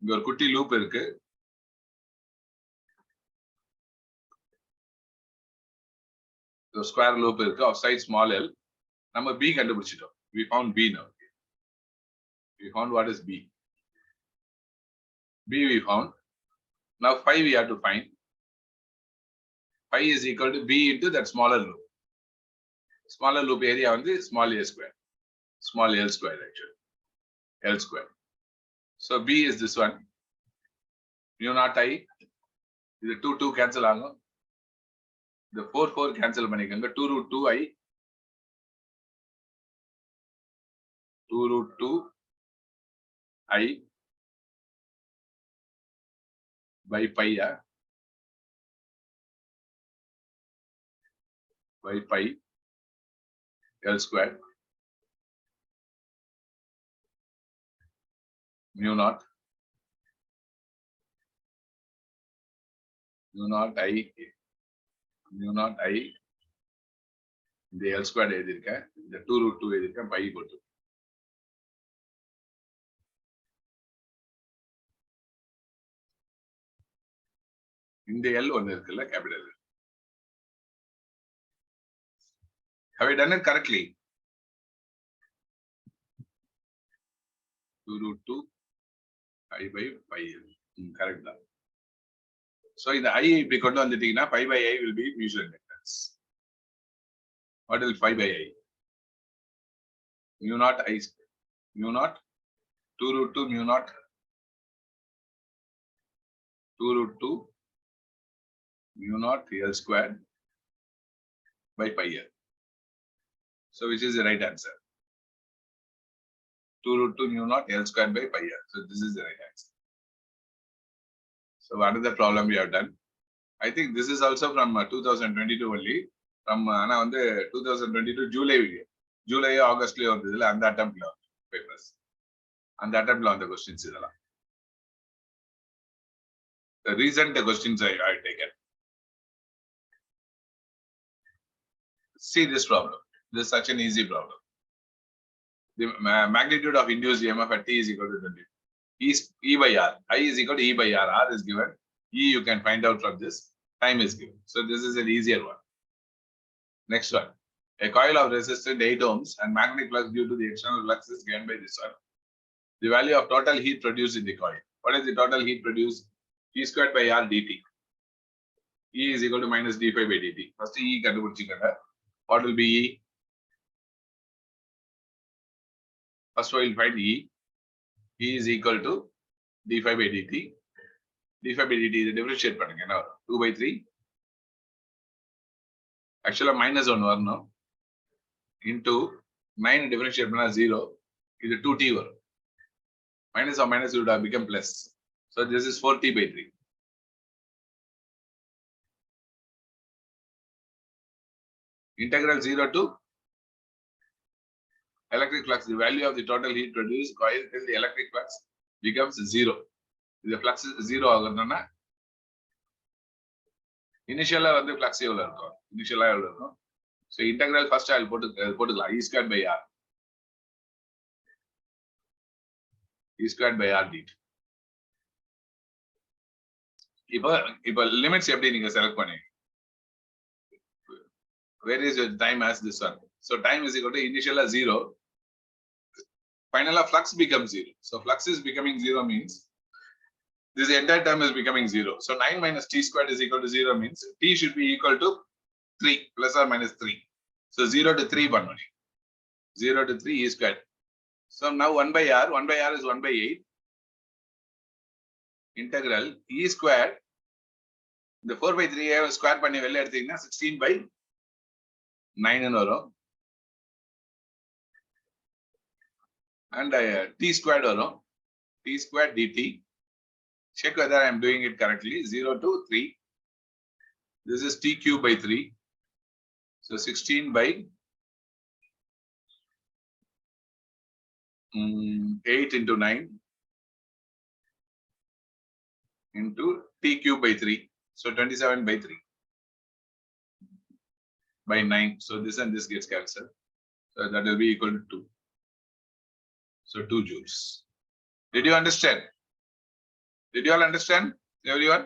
இங்க ஒரு குட்டி loop இருக்கு. The square loop இருக்கு of size small l. நம்ம B கண்டுபிடிச்சிட்டோம். We found B now. We found what is B. B we found. Now phi we have to find. Phi is equal to B into that smaller loop. Smaller loop area on the small a square. Small L square actually. L square. So B is this one. Mu naught I. The 2 cancel ஆகும். The 4 cancel பண்ணிக்கங்க. 2 root 2 I. 2 root 2 I by pi by pi L square mu naught I இந்த L square எழுதிருக்கேன். இந்த 2 root 2 எழுதிருக்கேன். pi போட்டு இந்த L ஒன்னு இருக்குல்ல capital. Have I done it correctly? 2 root 2 I by pi L. Correct தான். So இந்த I இப்படி கொண்டு வந்துட்டீங்கன்னா pi by I will be mutual inductance. What is pi by I? Mu naught I square. Mu naught 2 root 2 mu naught 2 root 2 mu naught L squared by pi L. So which is the right answer? 2 root 2 mu naught L squared by pi L. So this is the right answer. So another problem we have done. I think this is also from 2022 only. From 2022 July August வந்ததுல அந்த அட்டெம்ப்ட்ல papers. அந்த அட்டெம்ப்ட்ல வந்த questions இதெல்லாம். The recent questions I taken. See this problem. This is such an easy problem. The magnitude of induced EMF at T is equal to 20. E by R. I is equal to E by R. R is given. E you can find out from this. Time is given. So this is an easier one. Next one. A coil of resistance 8 ohms and magnetic flux due to the external flux is given by this one. The value of total heat produced in the coil. What is the total heat produced? E squared by R dt. E is equal to minus d5 by dt. First E கண்டுபிடிச்சிக்கங்க. What will be E? First we'll find E. E is equal to d5 by dt. d5 by dt is differentiate பண்ணுங்க. என்ன வரும்? 2 by 3. Actually minus 1 வரணும். Into 9 differentiate பண்ணா 0. இது 2t வரும். Minus or minus would have become plus. So this is 4t by 3. Integral 0 to electric flux. The value of the total heat produced coil till the electric flux becomes 0. The flux is 0 ஆகுதுன்னா initially வந்து flux எவ்வளவு இருக்கும்? Initially எவ்வளவு இருக்கும்? So integral first I'll போட்டுக்கலாம். E squared by R. E squared by R dt. இப்போ limits எப்படி நீங்க செலக்ட் பண்ணீங்க? Where is your time as this one? So time is equal to initial 0. Final flux becomes 0. So flux is becoming 0 means this entire term is becoming 0. So 9 minus t squared is equal to 0 means t should be equal to 3 plus or minus 3. So 0 to 3 பண்ணணும். 0 to 3 e squared. So now 1 by r is 1 by 8. Integral e squared. The 4 by 3 square பண்ணி வெளில எடுத்தீங்கன்னா 16 by 9 ன்னு வரும். and t squared or no, t squared dt. Check whether I am doing it correctly. 0 to 3. This is t cube by 3. So 16 by 8 into 9 into t cube by 3. So 27 by 3 by 9. So this and this gets cancelled. So that will be equal to 2. So 2 joules. Did you understand? Did you all understand, everyone?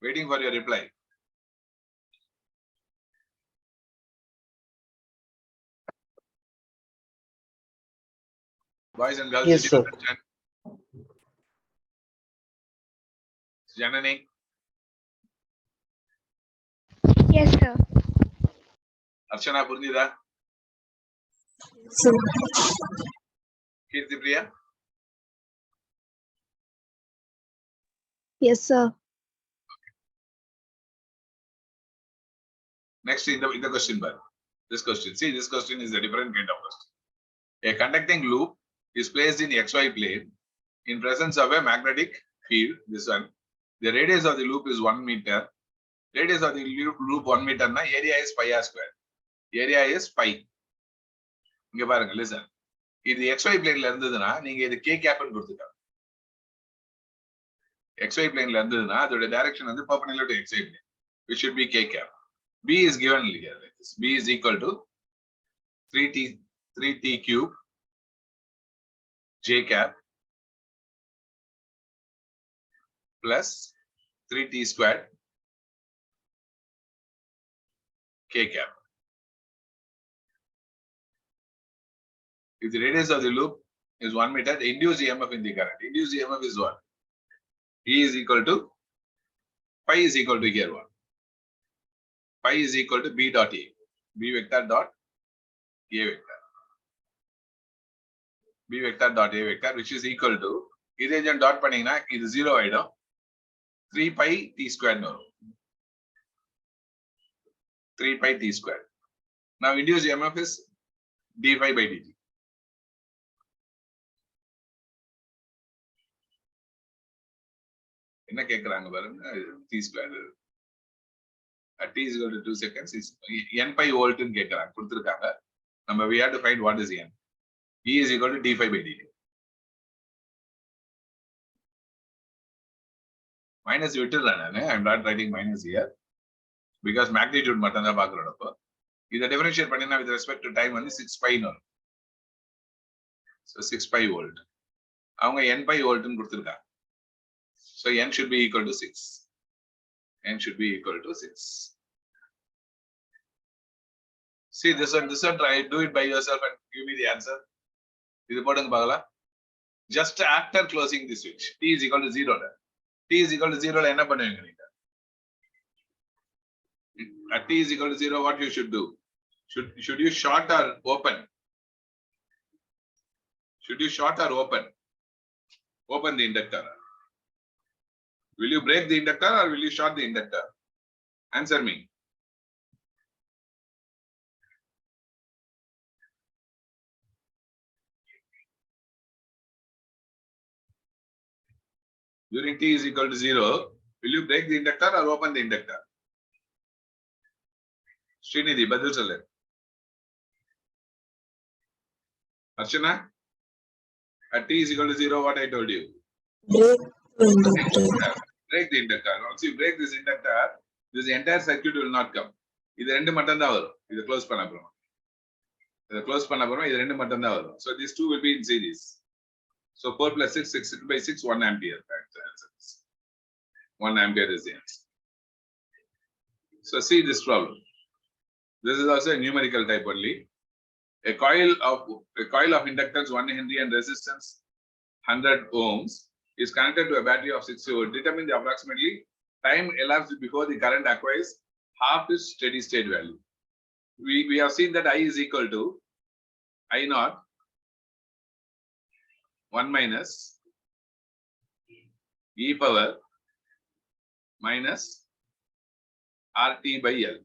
Waiting for your reply. Boys and girls, Yes, did you sir. understand? Janani, Yes, sir. Archana Purnida, So, Kirti Priya. Yes, sir. Next in the question bar. This question. See, this question is a different kind of question. A conducting loop is placed in XY plane in presence of a magnetic field. This one. The radius of the loop is 1 meter. Radius of the loop 1 meter. Na area is pi r square. Area is pi. இங்க பாருங்க, listen. இது XY பிளேன்ல இருந்ததுன்னா நீங்க இது k cap ன்னு கொடுத்துக்கலாம். XY பிளேன்ல இருந்ததுன்னா அதோட டைரக்ஷன் வந்து perpendicular to XY plane, which should be k cap. B is given here like this. B is equal to 3t cube j cap plus 3t squared k cap. If the radius of the loop is 1 meter, the induced EMF in the current. Induced EMF is what? E is equal to pi is equal to here one. Pi is equal to B dot A. B vector dot A vector. B vector dot A vector, which is equal to irradiant dot panina is 0 item 3 pi t squared no. 3 pi t squared. Now induced EMF is d phi by dt. என்ன கேக்குறாங்க பாருங்க, t squared at t is equal to 2 seconds is n pi volt ன்னு கேக்குறாங்க, கொடுத்திருக்காங்க. நம்ம we have to find what is n. E is equal to d phi by dt. Minus விட்டுறேன் நானு. I am not writing minus here because magnitude மட்டும் தான் பார்க்கறோம். அப்போ இத டிஃபரன்ஷியேட் பண்ணினா with respect to time வந்து 6 pi ன்னு வரும். So 6 pi volt. அவங்க n pi volt ன்னு கொடுத்திருக்காங்க. So n should be equal to 6. N should be equal to 6. See this one, try do it by yourself and give me the answer. இது போடுங்க பார்க்கலாம். Just after closing the switch, t is equal to 0. T is equal to 0 என்ன பண்ணுவீங்க நீங்க? At t is equal to 0, what you should do? Should you short or open? Should you short or open? Open the inductor. Will you break the inductor or will you short the inductor? Answer me. During t is equal to 0, will you break the inductor or open the inductor? Srinidhi, badal solle. Archana, at t is equal to 0, what I told you? break the inductor. Break the inductor. Once you break this inductor, this entire circuit will not come. இது ரெண்டு மட்டும் தான் வரும். இத close பண்ண அப்புறம். இத close பண்ண அப்புறம் இது ரெண்டு மட்டும் தான் வரும். So these two will be in series. So 4 plus 6, 6 by 6, 1 ampere. 1 ampere is the answer. So see this problem. This is also a numerical type only. A coil of inductance 1 Henry and resistance 100 ohms is connected to a battery of 60 volt. Determine the approximately time elapsed before the current acquires half its steady state value. We have seen that I is equal to I naught 1 minus e power minus RT by L.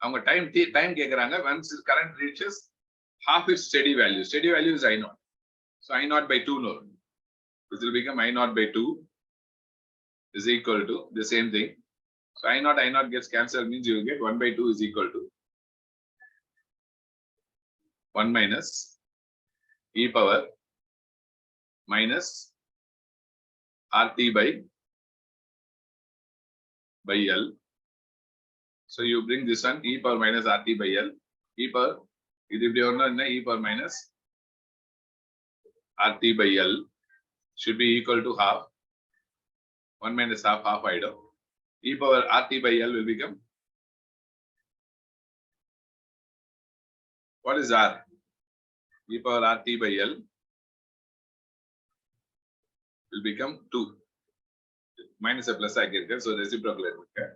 அவங்க time கேக்குறாங்க. Once its current reaches half its steady value. Steady value is I naught. So I naught by 2 no. This will become I naught by 2 is equal to the same thing. So I naught gets cancelled, means you will get 1 by 2 is equal to 1 minus e power minus RT by L. So you bring this one e power minus RT by L. E power, இது இப்படி வரணும்னா e power minus RT by L should be equal to half. 1 minus half ஆயிடும். E power RT by L will become, what is R? E power RT by L will become 2. Minus a plus I get here, so reciprocal. Okay.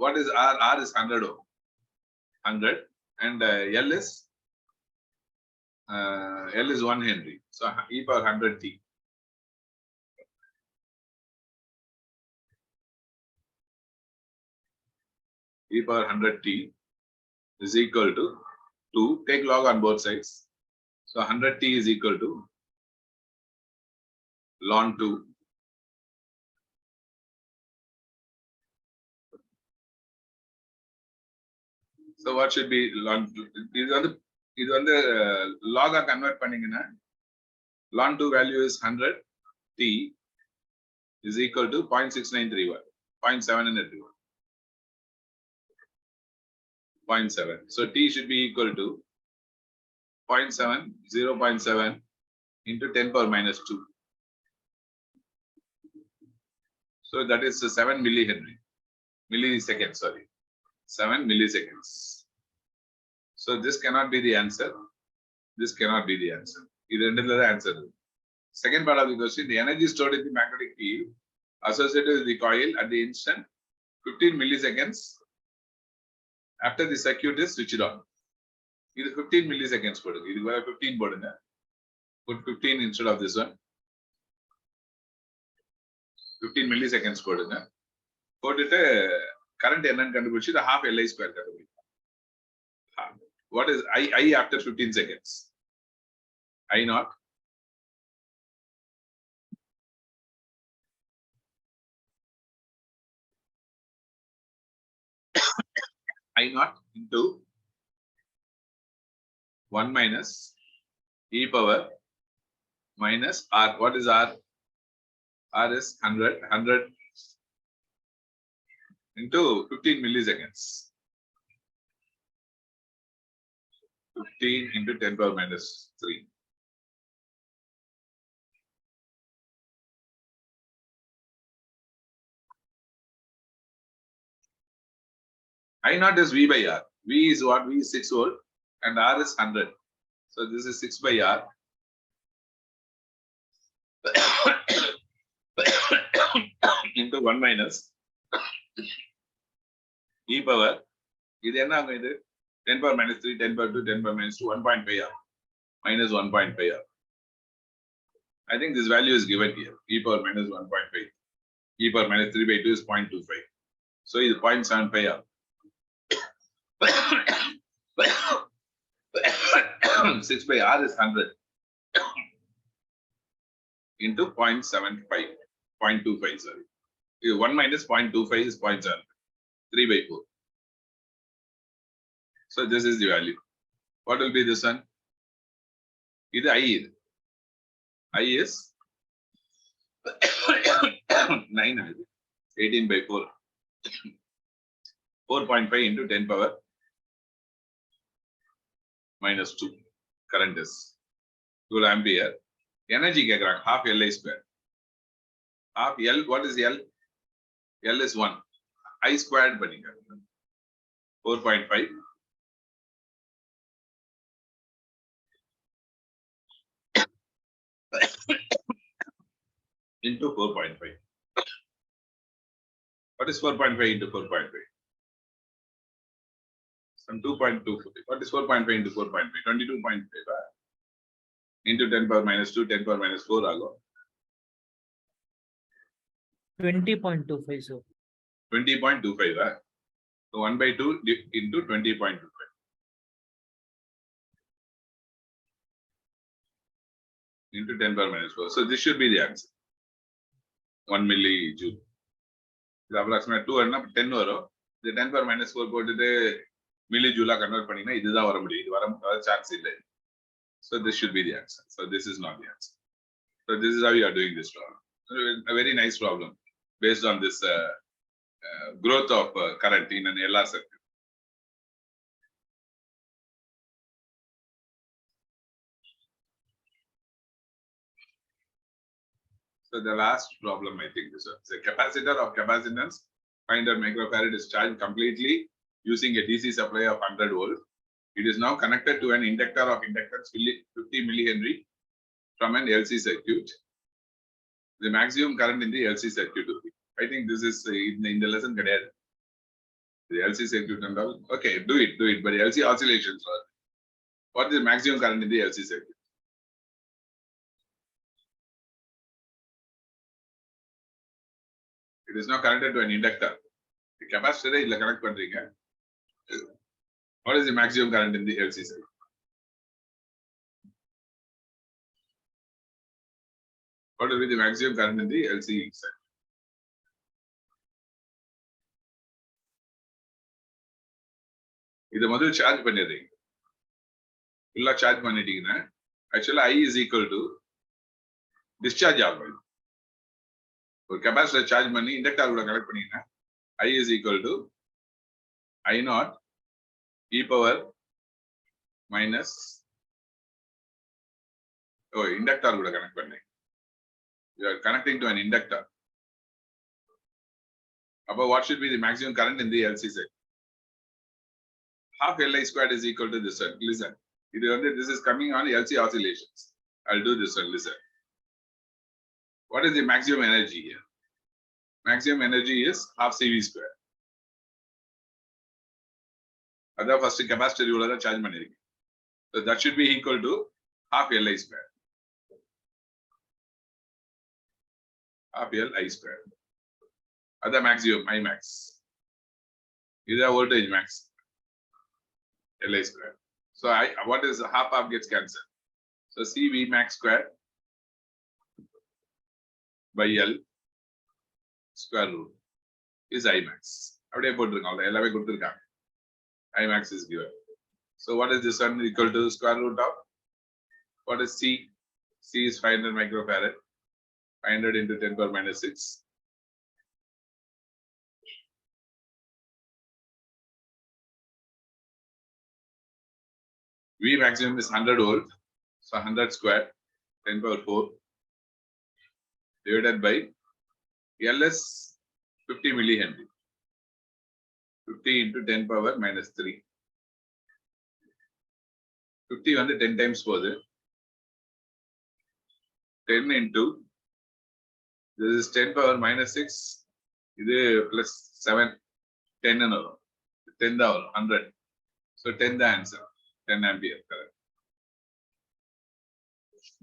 What is R? R is 100 ohm. 100 and L is 1 Henry. So e power 100 T. E power 100 T is equal to 2. Take log on both sides. So 100 T is equal to ln 2. So what should be ln 2? இது வந்து log convert பண்ணீங்கன்னா ln 2 value is 100 T is equal to 0.6931. 0.7 in it. 0.7. So T should be equal to 0.7, 0.7 into 10 power minus 2. So that is 7 milliseconds, sorry. 7 milliseconds. So this cannot be the answer. This cannot be the answer. This is the answer. Second part of the question, the energy stored in the magnetic field associated with the coil at the instant 15 milliseconds after the circuit is switched on. This is 15 milliseconds. This is 15. Put 15 instead of this one. 15 milliseconds. Put it current and contribution the half Li square. What is I after 15 seconds? I naught. I naught into 1 minus e power minus R. What is R? R is 100 into 15 milliseconds. 15 into 10 power minus 3. I naught is V by R. V is what? V is 6 volt and R is 100. So this is 6 by R. Into 1 minus e power. This is 10 power minus 3, 10 power 2, 10 power minus 2, 1.5 R. Minus 1.5 R. I think this value is given here. E power minus 1.5. E power minus 3 by 2 is 0.25. So it is 0.75 R. 6 by R is 100 into 0.75, 0.25, sorry. 1 minus 0.25 is 0.7, 3 by 4. So this is the value. What will be this one? This I is. I is 9, 18 by 4. 4.5 into 10 power minus 2. Current is 12 ampere. Energy half Li square. Half L, what is L? L is 1. I squared 4.5 into 4.5. What is 4.5 into 4.5? Some 2.2. What is 4.5 into 4.5? 22.5 into 10 power minus 2, 10 power minus 4 ago. 20.25, sir. 20.25. So 1/2 into 20.25. Into 10 power minus 4. So this should be the answer. 1 millijoule. இது approximate 2 and 10 வரும். The 10 power minus 4 போட்டுட்டு millijoule convert பண்ணீங்கன்னா இதுதான் வர முடியும். இது வர chance இல்லை. So this should be the answer. So this is not the answer. So this is how you are doing this problem. A very nice problem based on this growth of current in an LR circuit. So the last problem, I think this one. The capacitor of capacitance 500 microfarad is charged completely using a DC supply of 100 volt. It is now connected to an inductor of inductance 50 millihenry from an LC circuit. The maximum current in the LC circuit will be. I think this is in the lesson. The LC circuit and all. Okay, do it. But LC oscillations. What is the maximum current in the LC circuit? It is now connected to an inductor. The capacitor is connected. What is the maximum current in the LC circuit? What will be the maximum current in the LC circuit? இதை முதல்ல charge பண்ணிடுறீங்க. ஃபுல்லா charge பண்ணிட்டீங்கன்னா ஆக்சுவலா I is equal to discharge ஆகும். ஒரு capacitor charge பண்ணி inductor கூட கனெக்ட் பண்ணீங்கன்னா I is equal to I0 e power minus inductor கூட கனெக்ட் பண்ணீங்க. You are connecting to an inductor. About what should be the maximum current in the LC circuit? Half Li squared is equal to this one. Listen, this is coming on LC oscillations. I'll do this one. Listen. What is the maximum energy here? Maximum energy is half CV squared. That's first capacitor you will charge money. So that should be equal to half Li squared. Half Li squared. Other maximum, I max. Is the voltage max. Li squared. So what is half gets cancelled. So CV max squared by L square root is I max. அப்படியே போட்டுருக்காங்க எல்லாமே கொடுத்துருக்காங்க. I max is given. So what is this one equal to square root of? What is C? C is 500 microfarad. 500 into 10 power minus 6. V maximum is 100 volt. So 100 square, 10 power 4 divided by LS 50 millihenry. 50 into 10 power minus 3. 50 வந்து 10 times போகுது. 10 into this is 10 power minus 6. இது plus 7. 10 ன்னு வரும். 10 தான் வரும் 100. So 10 the answer. 10 ampere. Correct.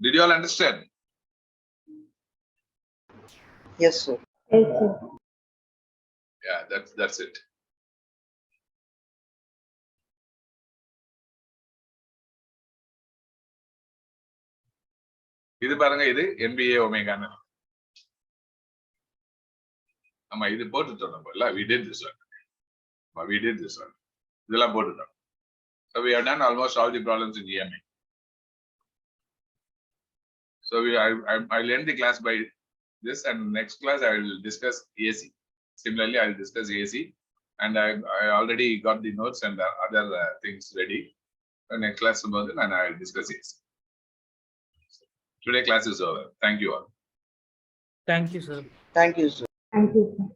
Did you all understand? Yes, sir. Yeah, that's it. இது பாருங்க இது NBA ஒமேகான்னு. ஆமா இது போட்டுட்டோம் நம்ம இல்ல we did this one. இதெல்லாம் போட்டுட்டோம். So we have done almost all the problems in EMA. So I'll end the class by this, and next class I will discuss AC. Similarly, I will discuss AC, and I already got the notes and other things ready. So next class and I will discuss AC. Today class is over. Thank you all. Thank you, sir. Thank you, sir. Thank you, sir.